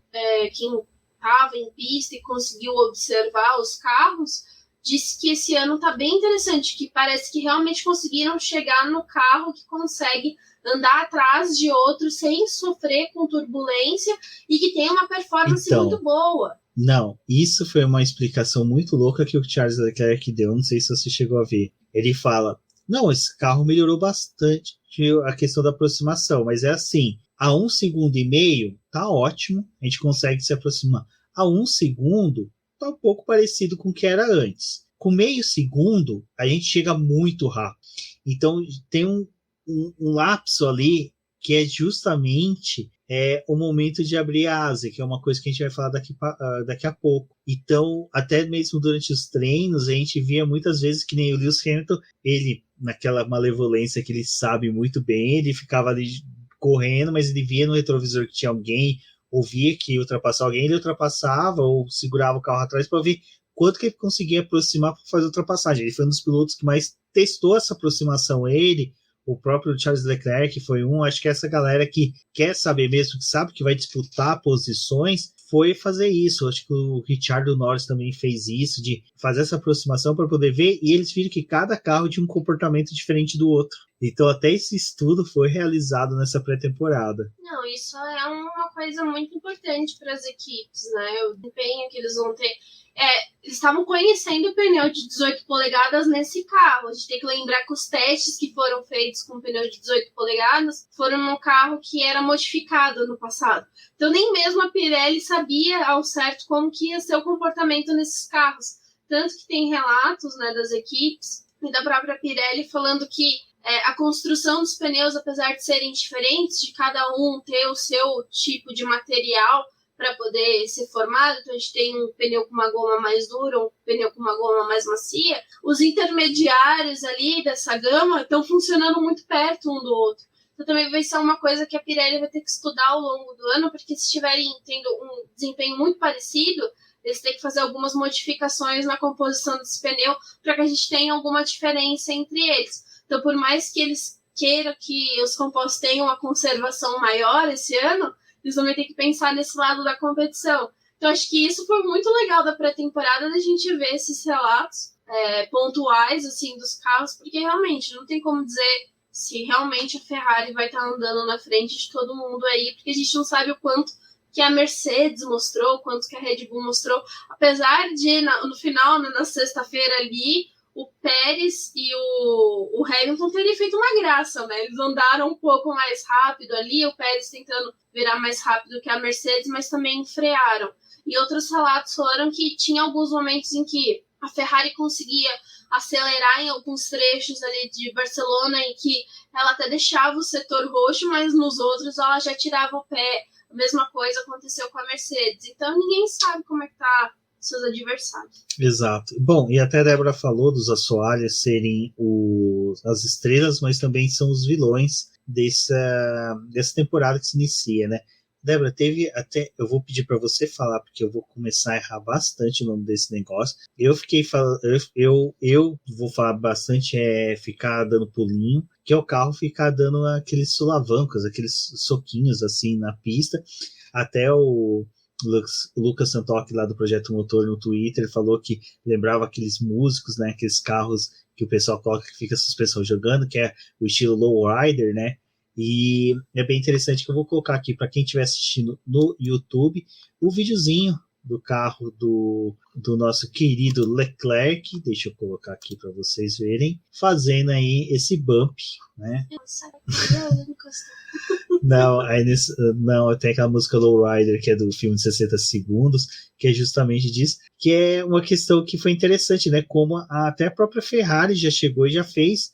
quem estava em pista e conseguiu observar os carros, disse que esse ano está bem interessante, que parece que realmente conseguiram chegar no carro que consegue andar atrás de outro sem sofrer com turbulência e que tem uma performance muito boa. Não, isso foi uma explicação muito louca que o Charles Leclerc deu, não sei se você chegou a ver. Ele fala, não, esse carro melhorou bastante a questão da aproximação, mas é assim, a 1,5 segundos tá ótimo, a gente consegue se aproximar. A 1 segundo tá um pouco parecido com o que era antes. Com meio segundo, a gente chega muito rápido. Então tem um lapso ali que é justamente o momento de abrir a asa, que é uma coisa que a gente vai falar daqui a pouco. Então, até mesmo durante os treinos, a gente via muitas vezes que nem o Lewis Hamilton, ele, naquela malevolência que ele sabe muito bem, ele ficava ali correndo, mas ele via no retrovisor que tinha alguém, ouvia que ia ultrapassar alguém, ele ultrapassava ou segurava o carro atrás para ver quanto que ele conseguia aproximar para fazer a ultrapassagem. Ele foi um dos pilotos que mais testou essa aproximação, o próprio Charles Leclerc foi acho que essa galera que quer saber mesmo, que sabe que vai disputar posições, foi fazer isso. Acho que o Richard Norris também fez isso, de fazer essa aproximação para poder ver, e eles viram que cada carro tinha um comportamento diferente do outro. Então até esse estudo foi realizado nessa pré-temporada. Não, isso é uma coisa muito importante para as equipes, né? O desempenho que eles vão ter. Eles estavam conhecendo o pneu de 18 polegadas nesse carro. A gente tem que lembrar que os testes que foram feitos com o pneu de 18 polegadas foram num carro que era modificado no passado. Então nem mesmo a Pirelli sabia ao certo como que ia ser o comportamento nesses carros. Tanto que tem relatos, né, das equipes e da própria Pirelli falando que a construção dos pneus, apesar de serem diferentes, de cada um ter o seu tipo de material para poder ser formado, então a gente tem um pneu com uma goma mais dura, um pneu com uma goma mais macia, os intermediários ali dessa gama estão funcionando muito perto um do outro. Então também vai ser uma coisa que a Pirelli vai ter que estudar ao longo do ano, porque se estiverem tendo um desempenho muito parecido, eles têm que fazer algumas modificações na composição desse pneu para que a gente tenha alguma diferença entre eles. Então, por mais que eles queiram que os compostos tenham uma conservação maior esse ano, eles também têm que pensar nesse lado da competição. Então, acho que isso foi muito legal da pré-temporada, da gente ver esses relatos pontuais assim, dos carros, porque realmente não tem como dizer se realmente a Ferrari vai estar andando na frente de todo mundo aí, porque a gente não sabe o quanto que a Mercedes mostrou, o quanto que a Red Bull mostrou. Apesar de, no final, na sexta-feira ali, o Pérez e o Hamilton terem feito uma graça, né? Eles andaram um pouco mais rápido ali, o Pérez tentando virar mais rápido que a Mercedes, mas também frearam. E outros relatos foram que tinha alguns momentos em que a Ferrari conseguia acelerar em alguns trechos ali de Barcelona, em que ela até deixava o setor roxo, mas nos outros ela já tirava o pé. A mesma coisa aconteceu com a Mercedes. Então ninguém sabe como é que tá seus adversários. Exato. Bom, e até a Débora falou dos assoalhos serem as estrelas, mas também são os vilões dessa temporada que se inicia, né? Débora, teve até... Eu vou pedir para você falar, porque eu vou começar a errar bastante o nome desse negócio. Eu fiquei falando... Eu vou falar bastante ficar dando pulinho, que é o carro ficar dando aqueles solavancos, aqueles soquinhos assim na pista. Até o Lucas Santoc lá do Projeto Motor no Twitter falou que lembrava aqueles músicos, né? Aqueles carros que o pessoal coloca que fica a suspensão jogando, que é o estilo lowrider, né? E é bem interessante que eu vou colocar aqui para quem estiver assistindo no YouTube o videozinho do carro do nosso querido Leclerc, deixa eu colocar aqui para vocês verem, fazendo aí esse bump, né? Não, tem aquela música Lowrider, que é do filme de 60 segundos, que é justamente disso, que é uma questão que foi interessante, né? Como até a própria Ferrari já chegou e já fez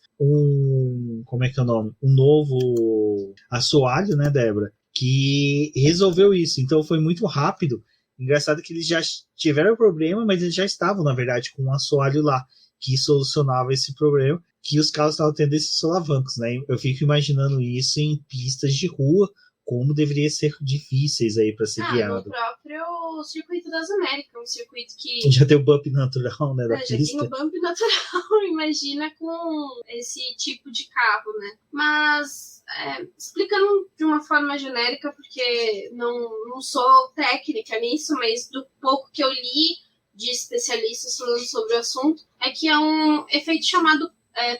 como é que é o nome? Um novo assoalho, né, Débora? Que resolveu isso. Então foi muito rápido. Engraçado que eles já tiveram o problema, mas eles já estavam, na verdade, com um assoalho lá que solucionava esse problema, que os carros estavam tendo esses solavancos, né? Eu fico imaginando isso em pistas de rua, como deveria ser difíceis aí para ser guiado. No próprio Circuito das Américas, um circuito que... Já tem o bump natural, né, da pista. Já tem o bump natural, imagina com esse tipo de carro, né? Mas, explicando de uma forma genérica, porque não sou técnica nisso, mas do pouco que eu li de especialistas falando sobre o assunto, é que é um efeito chamado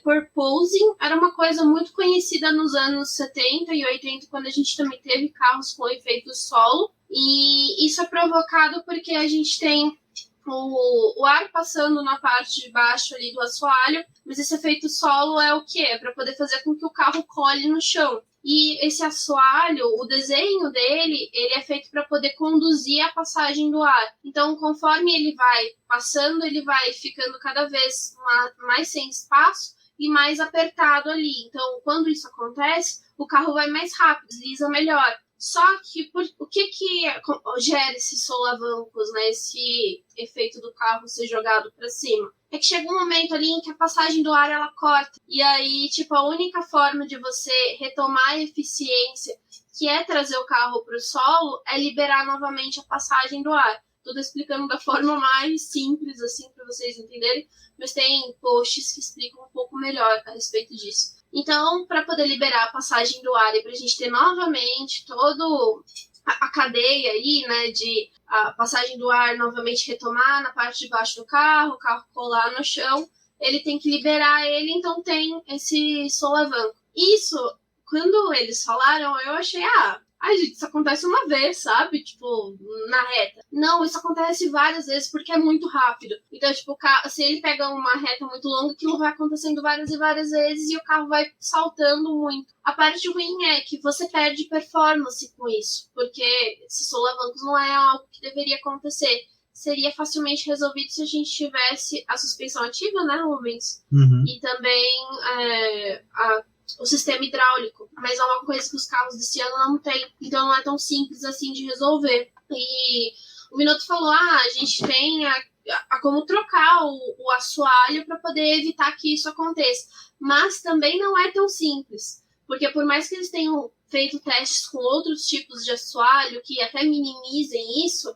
purposing. Era uma coisa muito conhecida nos anos 70 e 80, quando a gente também teve carros com efeito solo, e isso é provocado porque a gente tem o ar passando na parte de baixo ali do assoalho, mas esse efeito solo é o quê? É para poder fazer com que o carro cole no chão. E esse assoalho, o desenho dele, ele é feito para poder conduzir a passagem do ar. Então, conforme ele vai passando, ele vai ficando cada vez mais sem espaço e mais apertado ali. Então, quando isso acontece, o carro vai mais rápido, desliza melhor. Só que o que gera esses solavancos, né? Esse efeito do carro ser jogado para cima? É que chega um momento ali em que a passagem do ar ela corta. E aí, tipo, a única forma de você retomar a eficiência, que é trazer o carro para o solo, é liberar novamente a passagem do ar. Tudo explicando da forma mais simples, assim, para vocês entenderem. Mas tem posts que explicam um pouco melhor a respeito disso. Então, para poder liberar a passagem do ar e para a gente ter novamente toda a cadeia aí, né, de a passagem do ar novamente retomar na parte de baixo do carro, o carro colar no chão, ele tem que liberar ele, então tem esse solavanco. Isso, quando eles falaram, eu achei, gente, isso acontece uma vez, sabe? Tipo, na reta. Não, isso acontece várias vezes porque é muito rápido. Então, tipo, se ele pega uma reta muito longa, aquilo vai acontecendo várias e várias vezes e o carro vai saltando muito. A parte ruim é que você perde performance com isso, porque esses solavancos não é algo que deveria acontecer. Seria facilmente resolvido se a gente tivesse a suspensão ativa, né, Rubens? Uhum. E também o sistema hidráulico, mas é uma coisa que os carros desse ano não tem, então não é tão simples assim de resolver. E o Minotto falou, a gente tem a como trocar o assoalho para poder evitar que isso aconteça. Mas também não é tão simples, porque por mais que eles tenham feito testes com outros tipos de assoalho que até minimizem isso,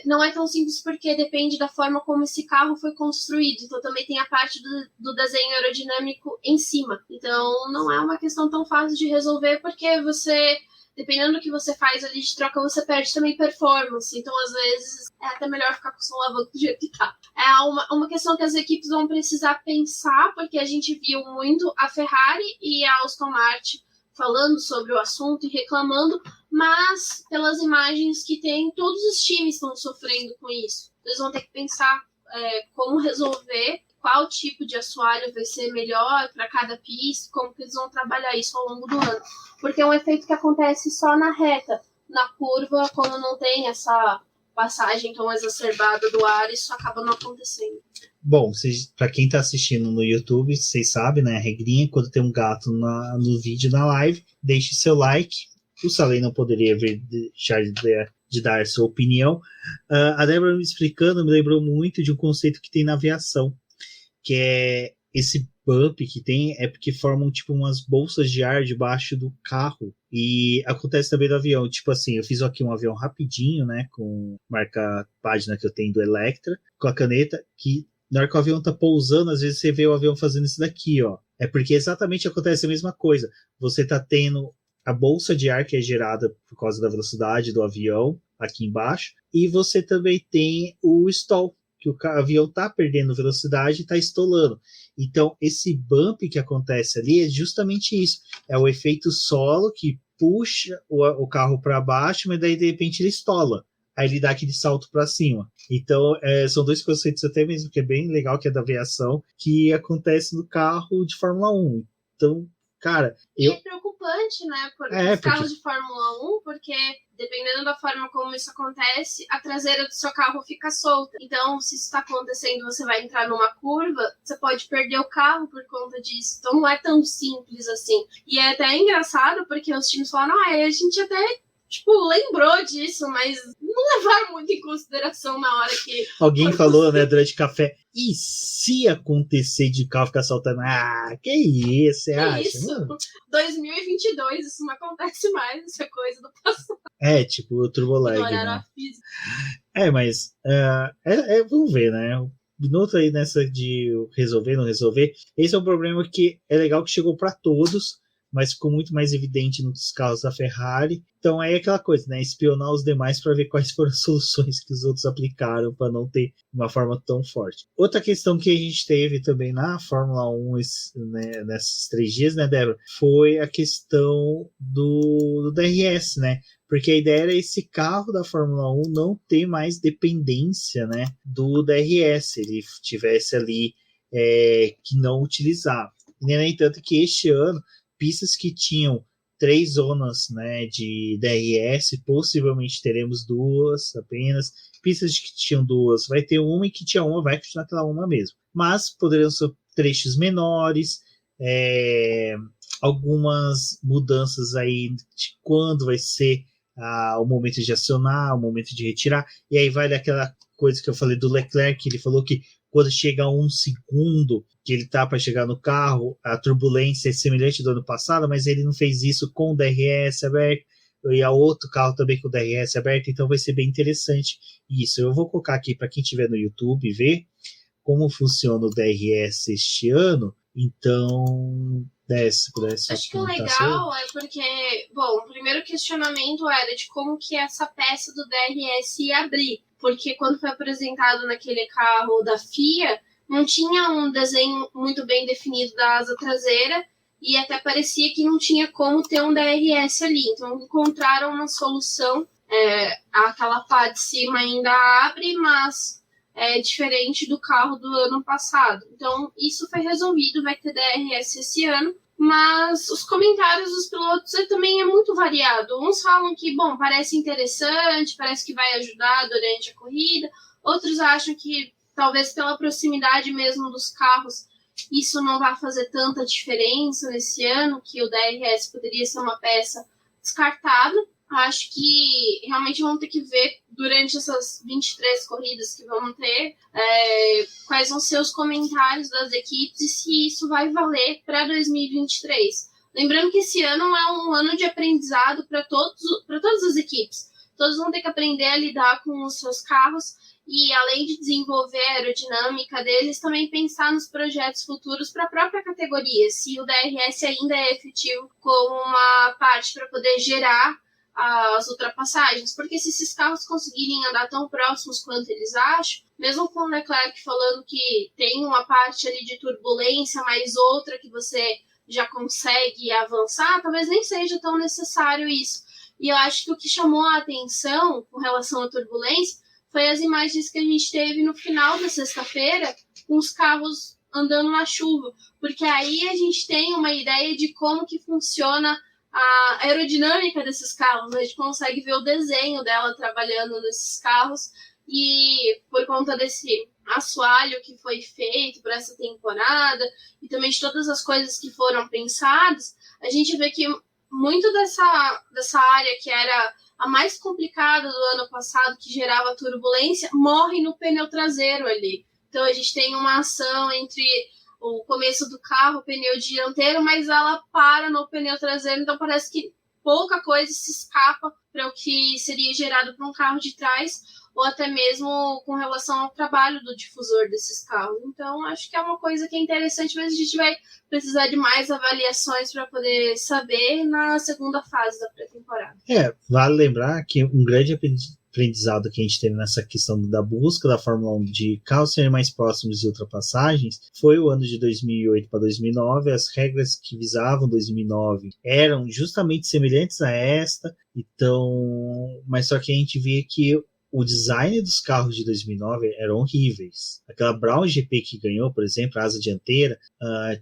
não é tão simples porque depende da forma como esse carro foi construído. Então também tem a parte do desenho aerodinâmico em cima. Então não é uma questão tão fácil de resolver, porque você, dependendo do que você faz ali de troca, você perde também performance. Então às vezes é até melhor ficar com o som lavando do jeito que tá. É uma questão que as equipes vão precisar pensar, porque a gente viu muito a Ferrari e a Aston Martin falando sobre o assunto e reclamando, mas pelas imagens que tem, todos os times estão sofrendo com isso. Eles vão ter que pensar como resolver, qual tipo de assoalho vai ser melhor para cada pista, como que eles vão trabalhar isso ao longo do ano. Porque é um efeito que acontece só na reta. Na curva, como não tem essa passagem tão exacerbada do ar, isso acaba não acontecendo. Bom, para quem está assistindo no YouTube, vocês sabem, né? A regrinha, quando tem um gato no vídeo, na live, deixe seu like. O Salem não poderia deixar de dar sua opinião. A Débora me explicando, me lembrou muito de um conceito que tem na aviação, que é esse bump que tem, é porque formam tipo umas bolsas de ar debaixo do carro. E acontece também no avião. Tipo assim, eu fiz aqui um avião rapidinho, né? Com página que eu tenho do Electra, com a caneta, que na hora que o avião tá pousando, às vezes você vê o avião fazendo isso daqui, ó. É porque exatamente acontece a mesma coisa. Você tá tendo a bolsa de ar que é gerada por causa da velocidade do avião aqui embaixo, e você também tem o stall, que o avião tá perdendo velocidade e tá estolando. Então, esse bump que acontece ali é justamente isso. É o efeito solo que puxa o carro para baixo, mas daí de repente ele estola. Aí ele dá aquele salto para cima. Então, são dois conceitos até mesmo que é bem legal, que é da aviação, que acontece no carro de Fórmula 1. Então, cara... É preocupante, né? Os carros de Fórmula 1, porque dependendo da forma como isso acontece, a traseira do seu carro fica solta. Então, se isso está acontecendo, você vai entrar numa curva, você pode perder o carro por conta disso. Então, não é tão simples assim. E é até engraçado, porque os times falam, a gente até... lembrou disso, mas não levaram muito em consideração na hora que... Alguém falou, né, durante o café, e se acontecer de carro ficar saltando? Que isso, você acha? Isso, mano? 2022, isso não acontece mais, isso é coisa do passado. Tipo o turbolag, né? Mas vamos ver, né? O Binotto aí nessa de resolver, não resolver, esse é um problema que é legal que chegou para todos, mas ficou muito mais evidente nos carros da Ferrari. Então é aquela coisa, né? Espionar os demais para ver quais foram as soluções que os outros aplicaram para não ter uma forma tão forte. Outra questão que a gente teve também na Fórmula 1 né, nesses 3 dias, né, Débora, foi a questão do DRS, né? Porque a ideia era esse carro da Fórmula 1 não ter mais dependência, né, do DRS, ele tivesse ali que não utilizar. E, no entanto, que este ano pistas que tinham 3 zonas, né, de DRS, possivelmente teremos 2 apenas. Pistas que tinham 2, vai ter uma, e que tinha uma, vai continuar aquela uma mesmo. Mas poderiam ser trechos menores, algumas mudanças aí de quando vai ser o momento de acionar, o momento de retirar. E aí vai daquela coisa que eu falei do Leclerc, que ele falou que quando chega a 1 segundo que ele tá para chegar no carro, a turbulência é semelhante do ano passado, mas ele não fez isso com o DRS aberto, e a outro carro também com o DRS aberto, então vai ser bem interessante isso. Eu vou colocar aqui para quem estiver no YouTube ver como funciona o DRS este ano. Então, se pudesse... Acho que o legal é porque, bom, o primeiro questionamento era de como que essa peça do DRS ia abrir, porque quando foi apresentado naquele carro da FIA, não tinha um desenho muito bem definido da asa traseira, e até parecia que não tinha como ter um DRS ali. Então encontraram uma solução, aquela pá de cima ainda abre, mas é diferente do carro do ano passado. Então isso foi resolvido, vai ter DRS esse ano, mas os comentários dos pilotos também é muito variado. Uns falam que, bom, parece interessante, parece que vai ajudar durante a corrida, outros acham que talvez pela proximidade mesmo dos carros, isso não vai fazer tanta diferença nesse ano, que o DRS poderia ser uma peça descartada. Acho que realmente vamos ter que ver durante essas 23 corridas que vamos ter quais vão ser os comentários das equipes e se isso vai valer para 2023. Lembrando que esse ano é um ano de aprendizado para todas as equipes. Todos vão ter que aprender a lidar com os seus carros e, além de desenvolver a aerodinâmica deles, também pensar nos projetos futuros para a própria categoria, se o DRS ainda é efetivo como uma parte para poder gerar as ultrapassagens, porque se esses carros conseguirem andar tão próximos quanto eles acham, mesmo com o Leclerc falando que tem uma parte ali de turbulência, mas outra que você já consegue avançar, talvez nem seja tão necessário isso. E eu acho que o que chamou a atenção com relação à turbulência foi as imagens que a gente teve no final da sexta-feira com os carros andando na chuva, porque aí a gente tem uma ideia de como que funciona a aerodinâmica desses carros, a gente consegue ver o desenho dela trabalhando nesses carros e por conta desse assoalho que foi feito para essa temporada e também de todas as coisas que foram pensadas, a gente vê que muito dessa área que era a mais complicada do ano passado, que gerava turbulência, morre no pneu traseiro ali. Então a gente tem uma ação entre o começo do carro, o pneu dianteiro, mas ela para no pneu traseiro, então parece que pouca coisa se escapa para o que seria gerado por um carro de trás, ou até mesmo com relação ao trabalho do difusor desses carros. Então, acho que é uma coisa que é interessante, mas a gente vai precisar de mais avaliações para poder saber na segunda fase da pré-temporada. Vale lembrar que um grande aprendizado que a gente teve nessa questão da busca da Fórmula 1 de carros serem mais próximos de ultrapassagens foi o ano de 2008 para 2009. As regras que visavam 2009 eram justamente semelhantes a esta, então, mas só que a gente via que o design dos carros de 2009 eram horríveis. Aquela Brown GP que ganhou, por exemplo, a asa dianteira,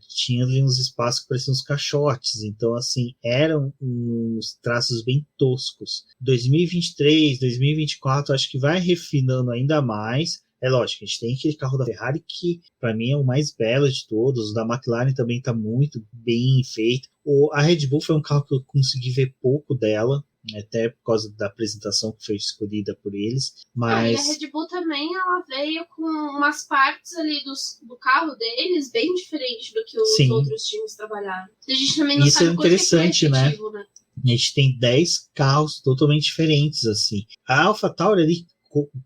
tinha ali uns espaços que pareciam uns caixotes. Então, assim, eram uns traços bem toscos. 2023, 2024, acho que vai refinando ainda mais. É lógico, a gente tem aquele carro da Ferrari que, para mim, é o mais belo de todos. O da McLaren também está muito bem feito. A Red Bull foi um carro que eu consegui ver pouco dela, até por causa da apresentação que foi escolhida por eles. Mas... e a Red Bull também, ela veio com umas partes ali do carro deles bem diferentes do que os outros times trabalharam. A gente também não Isso sabe é interessante, né? A gente tem 10 carros totalmente diferentes, assim. A AlphaTauri ali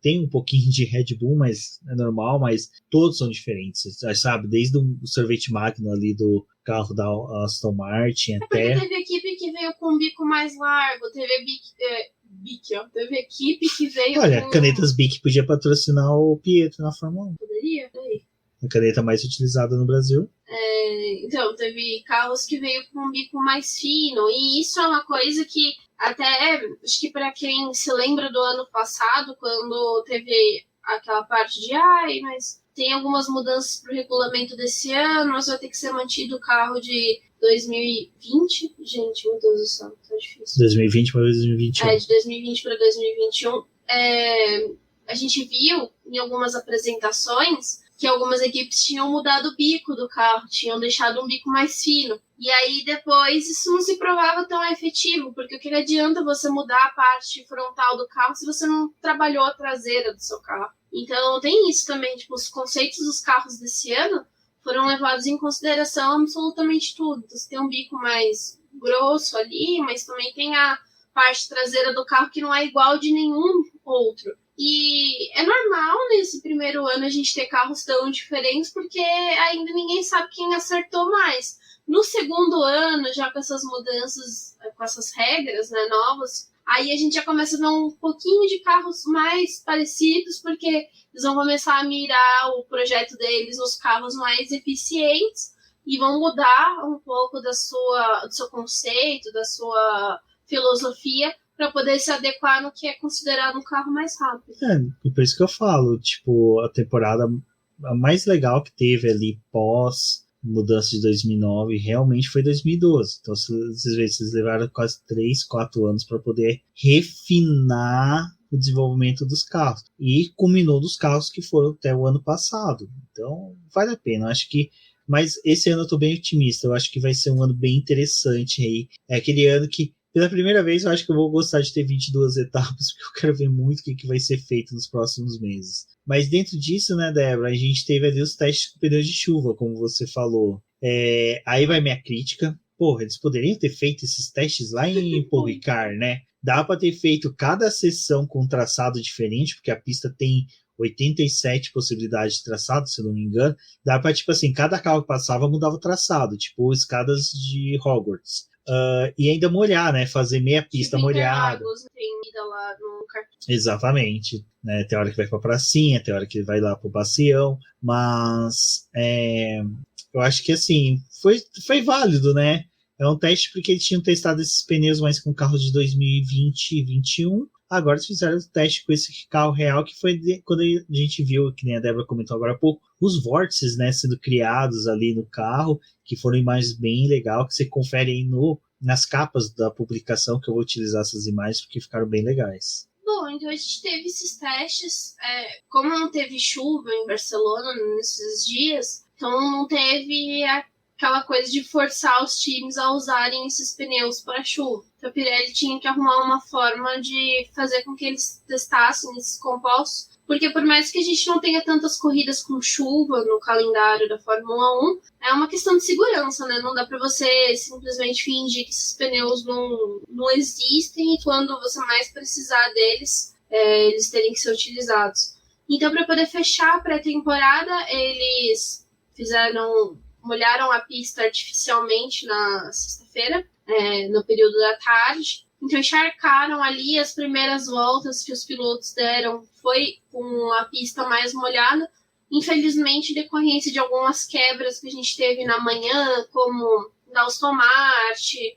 tem um pouquinho de Red Bull, mas é normal, mas todos são diferentes, sabe? Desde o sorvete magno ali do carro da Aston Martin até... Porque teve equipe que veio com um bico mais largo, teve equipe que veio Olha, com... canetas Bic podia patrocinar o Pietro na Fórmula 1. Poderia? A caneta mais utilizada no Brasil. Então, teve carros que veio com um bico mais fino, e isso é uma coisa que até, acho que para quem se lembra do ano passado, quando teve aquela parte de mas tem algumas mudanças para o regulamento desse ano, mas vai ter que ser mantido o carro de 2020. Gente, meu Deus do céu, tá difícil. 2020 para 2021. De 2020 para 2021. A gente viu em algumas apresentações que algumas equipes tinham mudado o bico do carro, tinham deixado um bico mais fino. E aí depois isso não se provava tão efetivo, porque o que adianta você mudar a parte frontal do carro se você não trabalhou a traseira do seu carro? Então tem isso também, tipo, os conceitos dos carros desse ano foram levados em consideração absolutamente tudo. Então, você tem um bico mais grosso ali, mas também tem a parte traseira do carro que não é igual de nenhum outro. E é normal nesse primeiro ano a gente ter carros tão diferentes, porque ainda ninguém sabe quem acertou mais. No segundo ano, já com essas mudanças, com essas regras, né, novas, aí a gente já começa a ver um pouquinho de carros mais parecidos, porque eles vão começar a mirar o projeto deles nos carros mais eficientes e vão mudar um pouco do seu conceito, da sua filosofia, para poder se adequar no que é considerado um carro mais rápido. E por isso que eu falo, tipo, a temporada mais legal que teve ali pós mudança de 2009 realmente foi 2012. Então, vocês levaram quase 3, 4 anos para poder refinar o desenvolvimento dos carros. E culminou dos carros que foram até o ano passado. Então, vale a pena. Acho que... Mas esse ano eu tô bem otimista. Eu acho que vai ser um ano bem interessante aí. É aquele ano que Pela primeira vez, eu acho que eu vou gostar de ter 22 etapas, porque eu quero ver muito o que vai ser feito nos próximos meses. Mas dentro disso, né, Débora, a gente teve ali os testes com pneus de chuva, como você falou. Aí vai minha crítica. Porra, eles poderiam ter feito esses testes lá em Paul Ricard, né? Dá para ter feito cada sessão com um traçado diferente, porque a pista tem 87 possibilidades de traçado, se eu não me engano. Dá para, tipo assim, cada carro que passava mudava o traçado, tipo escadas de Hogwarts. E ainda molhar, né? Fazer meia pista tipo molhada. Tem ida lá no cartão. Exatamente. Né? Tem hora que vai pra pracinha, tem hora que vai lá pro bacião, mas eu acho que assim, foi válido, né? É um teste porque eles tinham testado esses pneus mais com carros de 2020 e 2021. Agora eles fizeram o teste com esse carro real, que foi quando a gente viu, que nem a Débora comentou agora há pouco, os vórtices, né, sendo criados ali no carro, que foram imagens bem legais, que você confere aí nas capas da publicação, que eu vou utilizar essas imagens, porque ficaram bem legais. Bom, então a gente teve esses testes, como não teve chuva em Barcelona nesses dias, então não teve aquela coisa de forçar os times a usarem esses pneus para chuva. Então a Pirelli tinha que arrumar uma forma de fazer com que eles testassem esses compostos, porque por mais que a gente não tenha tantas corridas com chuva no calendário da Fórmula 1, é uma questão de segurança, né? Não dá para você simplesmente fingir que esses pneus não existem e quando você mais precisar deles, eles terem que ser utilizados. Então, para poder fechar a pré-temporada, eles molharam a pista artificialmente na sexta-feira, no período da tarde. Então, encharcaram ali as primeiras voltas que os pilotos deram, foi com a pista mais molhada. Infelizmente, em decorrência de algumas quebras que a gente teve na manhã, como da Aston Martin,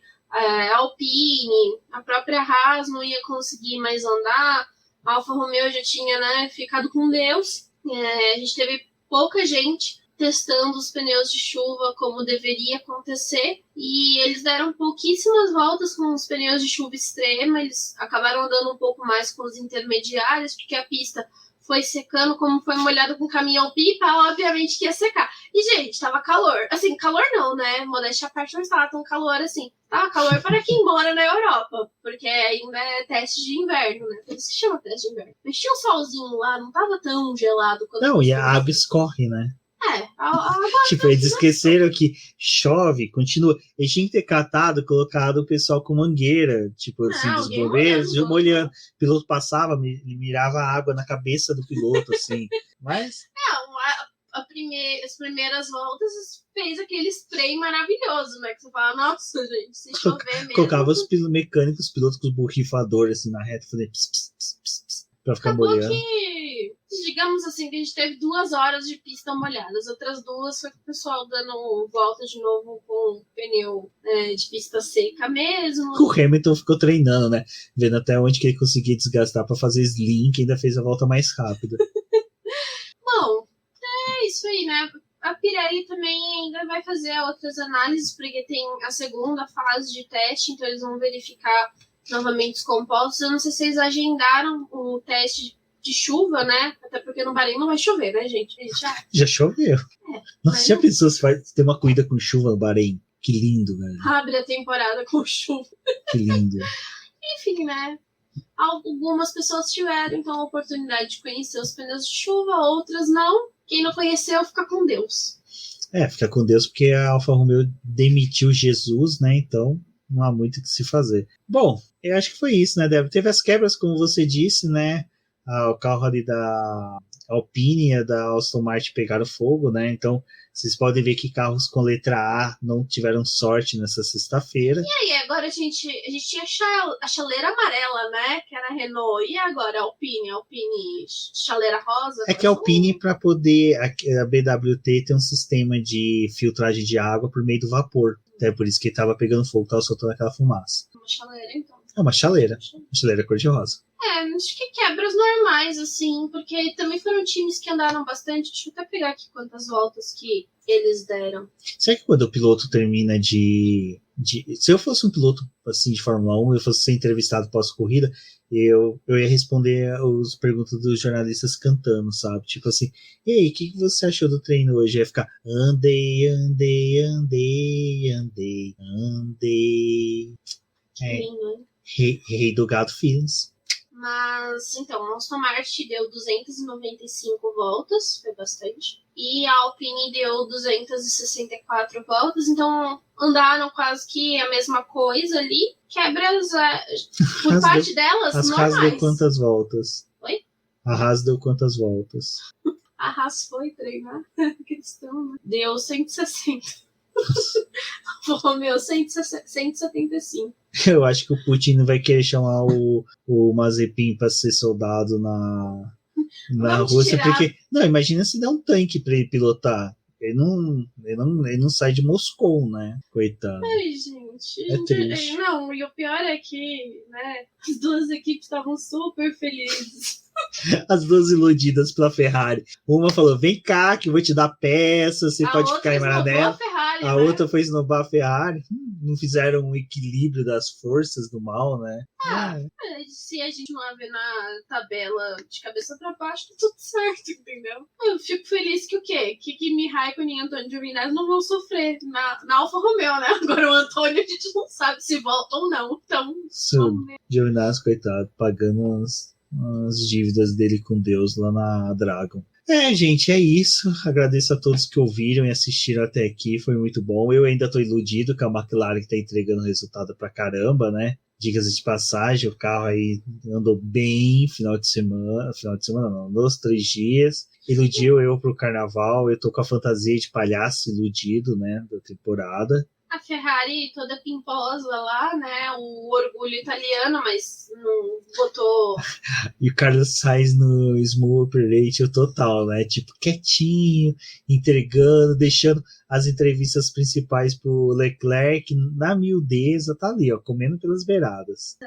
Alpine, a própria Haas não ia conseguir mais andar, a Alfa Romeo já tinha, né, ficado com Deus. A gente teve pouca gente testando os pneus de chuva como deveria acontecer, e eles deram pouquíssimas voltas com os pneus de chuva extrema, eles acabaram andando um pouco mais com os intermediários, porque a pista foi secando, como foi molhado com caminhão-pipa, obviamente que ia secar. E, gente, tava calor. Assim, calor não, né? Modéstia à parte, não estava tão calor assim. Tava calor para quem mora na Europa, porque ainda é teste de inverno, né? Por isso que chama teste de inverno. Mas tinha um solzinho lá, não tava tão gelado quanto... Não, e a água escorre, né? Tipo, eles esqueceram que chove, continua. Eles tinham que ter catado, colocado o pessoal com mangueira, tipo assim, dos bombeiros, molhando. O piloto passava, mirava a água na cabeça do piloto, assim. Mas. As primeiras voltas fez aquele spray maravilhoso, né? Que você fala, nossa, gente, se chover mesmo. Colocava os mecânicos, os pilotos com os borrifadores assim na reta, fazendo pss, pss, pss, pss, pss, pra ficar molhando. Que, digamos assim, que a gente teve 2 horas de pista molhada. As outras 2 foi com o pessoal dando volta de novo com pneu de pista seca mesmo. O Hamilton ficou treinando, né? Vendo até onde que ele conseguia desgastar pra fazer slim, que ainda fez a volta mais rápida. Bom, é isso aí, né? A Pirelli também ainda vai fazer outras análises, porque tem a segunda fase de teste, então eles vão verificar novamente os compostos. Eu não sei se eles agendaram o teste de chuva, né? Até porque no Bahrein não vai chover, né, gente? Já choveu. Nossa, já pensou se vai ter uma corrida com chuva no Bahrein? Que lindo, velho. Abre a temporada com chuva. Que lindo. Enfim, né? Algumas pessoas tiveram, então, a oportunidade de conhecer os pneus de chuva, outras não. Quem não conheceu, fica com Deus. Fica com Deus, porque a Alfa Romeo demitiu Jesus, né? Então, não há muito o que se fazer. Bom, eu acho que foi isso, né, Débora? Teve as quebras, como você disse, né? O carro ali da Alpine e da Aston Martin pegaram fogo, né? Então, vocês podem ver que carros com letra A não tiveram sorte nessa sexta-feira. E aí, agora a gente tinha a chaleira amarela, né? Que era a Renault. E agora a Alpine chaleira rosa? É que a Alpine, para poder... A BWT tem um sistema de filtragem de água por meio do vapor. Até por isso que estava pegando fogo, estava soltando aquela fumaça. Uma chaleira, então. É uma chaleira. Uma chaleira cor-de-rosa. Acho que quebras normais, assim, porque também foram times que andaram bastante. Deixa eu até pegar aqui quantas voltas que eles deram. Será que quando o piloto termina se eu fosse um piloto assim de Fórmula 1, eu fosse ser entrevistado pós-corrida, eu ia responder as perguntas dos jornalistas cantando, sabe? Tipo assim, ei, o que você achou do treino hoje? Ia ficar, andei. Lindo, hein? Rei do Gado Feelings. Mas, então, a Aston Martin deu 295 voltas, foi bastante. E a Alpine deu 264 voltas, então andaram quase que a mesma coisa ali. Quebras, por parte delas, as normais. Haas deu quantas voltas? Oi? A Haas deu quantas voltas? A Haas foi treinar, questão, né? Deu 160. Romeu, 175. Eu acho que o Putin não vai querer chamar o Mazepin para ser soldado na Rússia, porque... Não, imagina se der um tanque para ele pilotar. Ele não sai de Moscou, né? Coitado. Ai, gente. É triste. Não, e o pior é que, né, as duas equipes estavam super felizes. As duas iludidas pela Ferrari. Uma falou, vem cá que eu vou te dar peça, você pode ficar em Maranello. A outra foi esnobar a Ferrari. Não fizeram um equilíbrio das forças do mal, né? Se a gente não ver na tabela de cabeça pra baixo, tá tudo certo, entendeu? Eu fico feliz que o quê? Que Kimi Raikkonen e Antônio Giovinazzi não vão sofrer na Alfa Romeo, né? Agora o Antônio a gente não sabe se volta ou não. Então, Giovinazzi, coitado, pagando as dívidas dele com Deus lá na Dragon. Gente, é isso. Agradeço a todos que ouviram e assistiram até aqui. Foi muito bom. Eu ainda tô iludido com a McLaren que tá entregando resultado pra caramba, né? Dicas de passagem, o carro aí andou bem final de semana não, 2-3 dias. Iludiu eu pro carnaval. Eu tô com a fantasia de palhaço iludido, né? Da temporada. A Ferrari toda pimposa lá, né? O orgulho italiano, mas não botou... E o Carlos Sainz no Smooth Operation total, né? Tipo, quietinho, entregando, deixando as entrevistas principais pro Leclerc na miudeza, tá ali, ó, comendo pelas beiradas.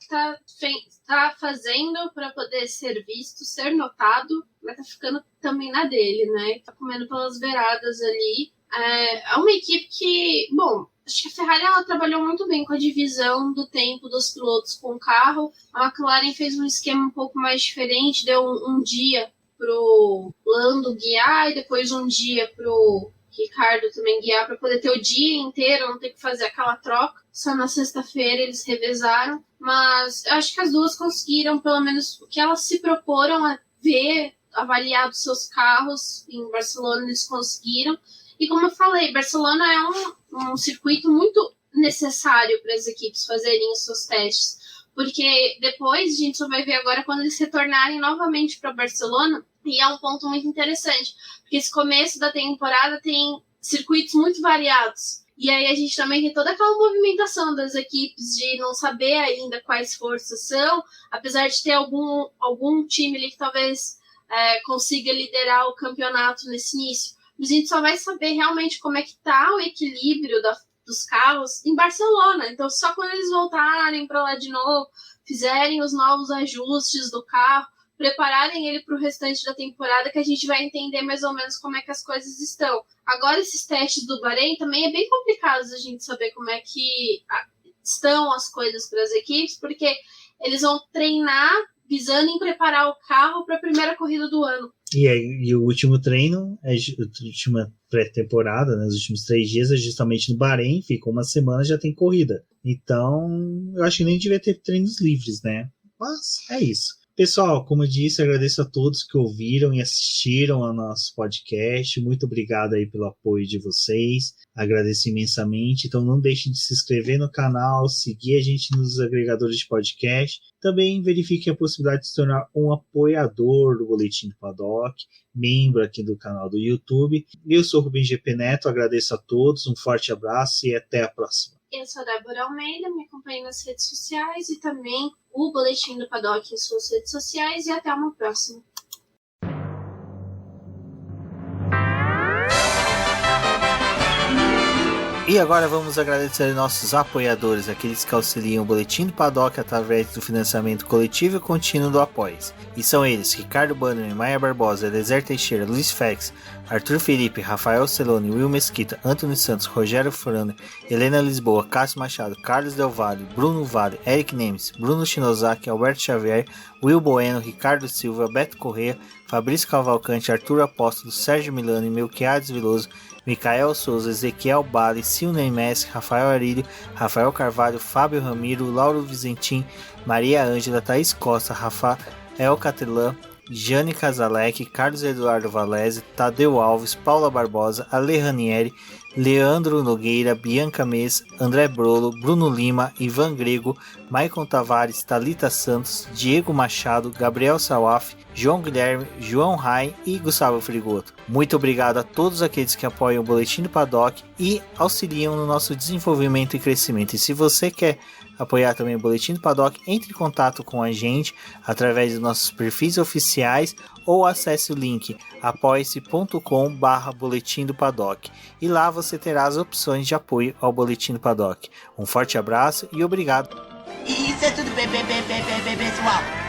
Tá fazendo para poder ser visto, ser notado, mas tá ficando também na dele, né? Tá comendo pelas beiradas ali. É uma equipe que, bom, acho que a Ferrari ela trabalhou muito bem com a divisão do tempo dos pilotos com o carro. A McLaren fez um esquema um pouco mais diferente, deu um dia pro Lando guiar e depois um dia pro Ricardo também guiar para poder ter o dia inteiro, não ter que fazer aquela troca. Só na sexta-feira eles revezaram, mas eu acho que as duas conseguiram pelo menos o que elas se proporam a ver, avaliar dos seus carros. Em Barcelona eles conseguiram. E como eu falei, Barcelona é um circuito muito necessário para as equipes fazerem os seus testes, porque depois a gente só vai ver agora quando eles retornarem novamente para Barcelona, e é um ponto muito interessante, porque esse começo da temporada tem circuitos muito variados, e aí a gente também tem toda aquela movimentação das equipes de não saber ainda quais forças são, apesar de ter algum time ali que talvez consiga liderar o campeonato nesse início. A gente só vai saber realmente como é que tá o equilíbrio dos carros em Barcelona. Então, só quando eles voltarem para lá de novo, fizerem os novos ajustes do carro, prepararem ele para o restante da temporada, que a gente vai entender mais ou menos como é que as coisas estão. Agora, esses testes do Bahrein também é bem complicado a gente saber como é que estão as coisas para as equipes, porque eles vão treinar visando em preparar o carro para a primeira corrida do ano. E o último treino, a última pré-temporada, né, os últimos 3 dias é justamente no Bahrein, fica uma semana já tem corrida. Então, eu acho que nem devia ter treinos livres, né? Mas é isso. Pessoal, como eu disse, agradeço a todos que ouviram e assistiram ao nosso podcast. Muito obrigado aí pelo apoio de vocês. Agradeço imensamente. Então não deixem de se inscrever no canal, seguir a gente nos agregadores de podcast. Também verifique a possibilidade de se tornar um apoiador do Boletim do Paddock, membro aqui do canal do YouTube. Eu sou o Rubem GP Neto, agradeço a todos, um forte abraço e até a próxima. Eu sou a Débora Almeida, me acompanhe nas redes sociais e também o Boletim do Paddock em suas redes sociais, e até uma próxima. E agora vamos agradecer aos nossos apoiadores, aqueles que auxiliam o Boletim do Paddock através do financiamento coletivo e contínuo do Apoia-se. E são eles: Ricardo Bannerman, Maia Barbosa, Eliezer Teixeira, Luiz Félix, Arthur Felipe, Rafael Celone, Will Mesquita, Antônio Santos, Rogério Furano, Helena Lisboa, Cássio Machado, Carlos Del Valle, Bruno Vale, Eric Nemes, Bruno Shinozaki, Alberto Xavier, Will Bueno, Ricardo Silva, Beto Corrêa, Fabrício Cavalcante, Arthur Apóstolo, Sérgio Milano, Melquiades Veloso, Micael Souza, Ezequiel Bale, Silney Messi, Rafael Arilho, Rafael Carvalho, Fábio Ramiro, Lauro Vizentim, Maria Ângela, Thaís Costa, Rafael Catelã, Jane Casalec, Carlos Eduardo Valese, Tadeu Alves, Paula Barbosa, Ale Ranieri, Leandro Nogueira, Bianca Mês, André Brolo, Bruno Lima, Ivan Grego, Maicon Tavares, Thalita Santos, Diego Machado, Gabriel Sawaf, João Guilherme, João Rai e Gustavo Frigoto. Muito obrigado a todos aqueles que apoiam o Boletim do Paddock e auxiliam no nosso desenvolvimento e crescimento. E se você quer apoiar também o Boletim do Paddock, entre em contato com a gente através dos nossos perfis oficiais ou acesse o link apoia-se.com/Boletim do Paddock e lá você terá as opções de apoio ao Boletim do Paddock. Um forte abraço e obrigado. Isso é tudo, pessoal.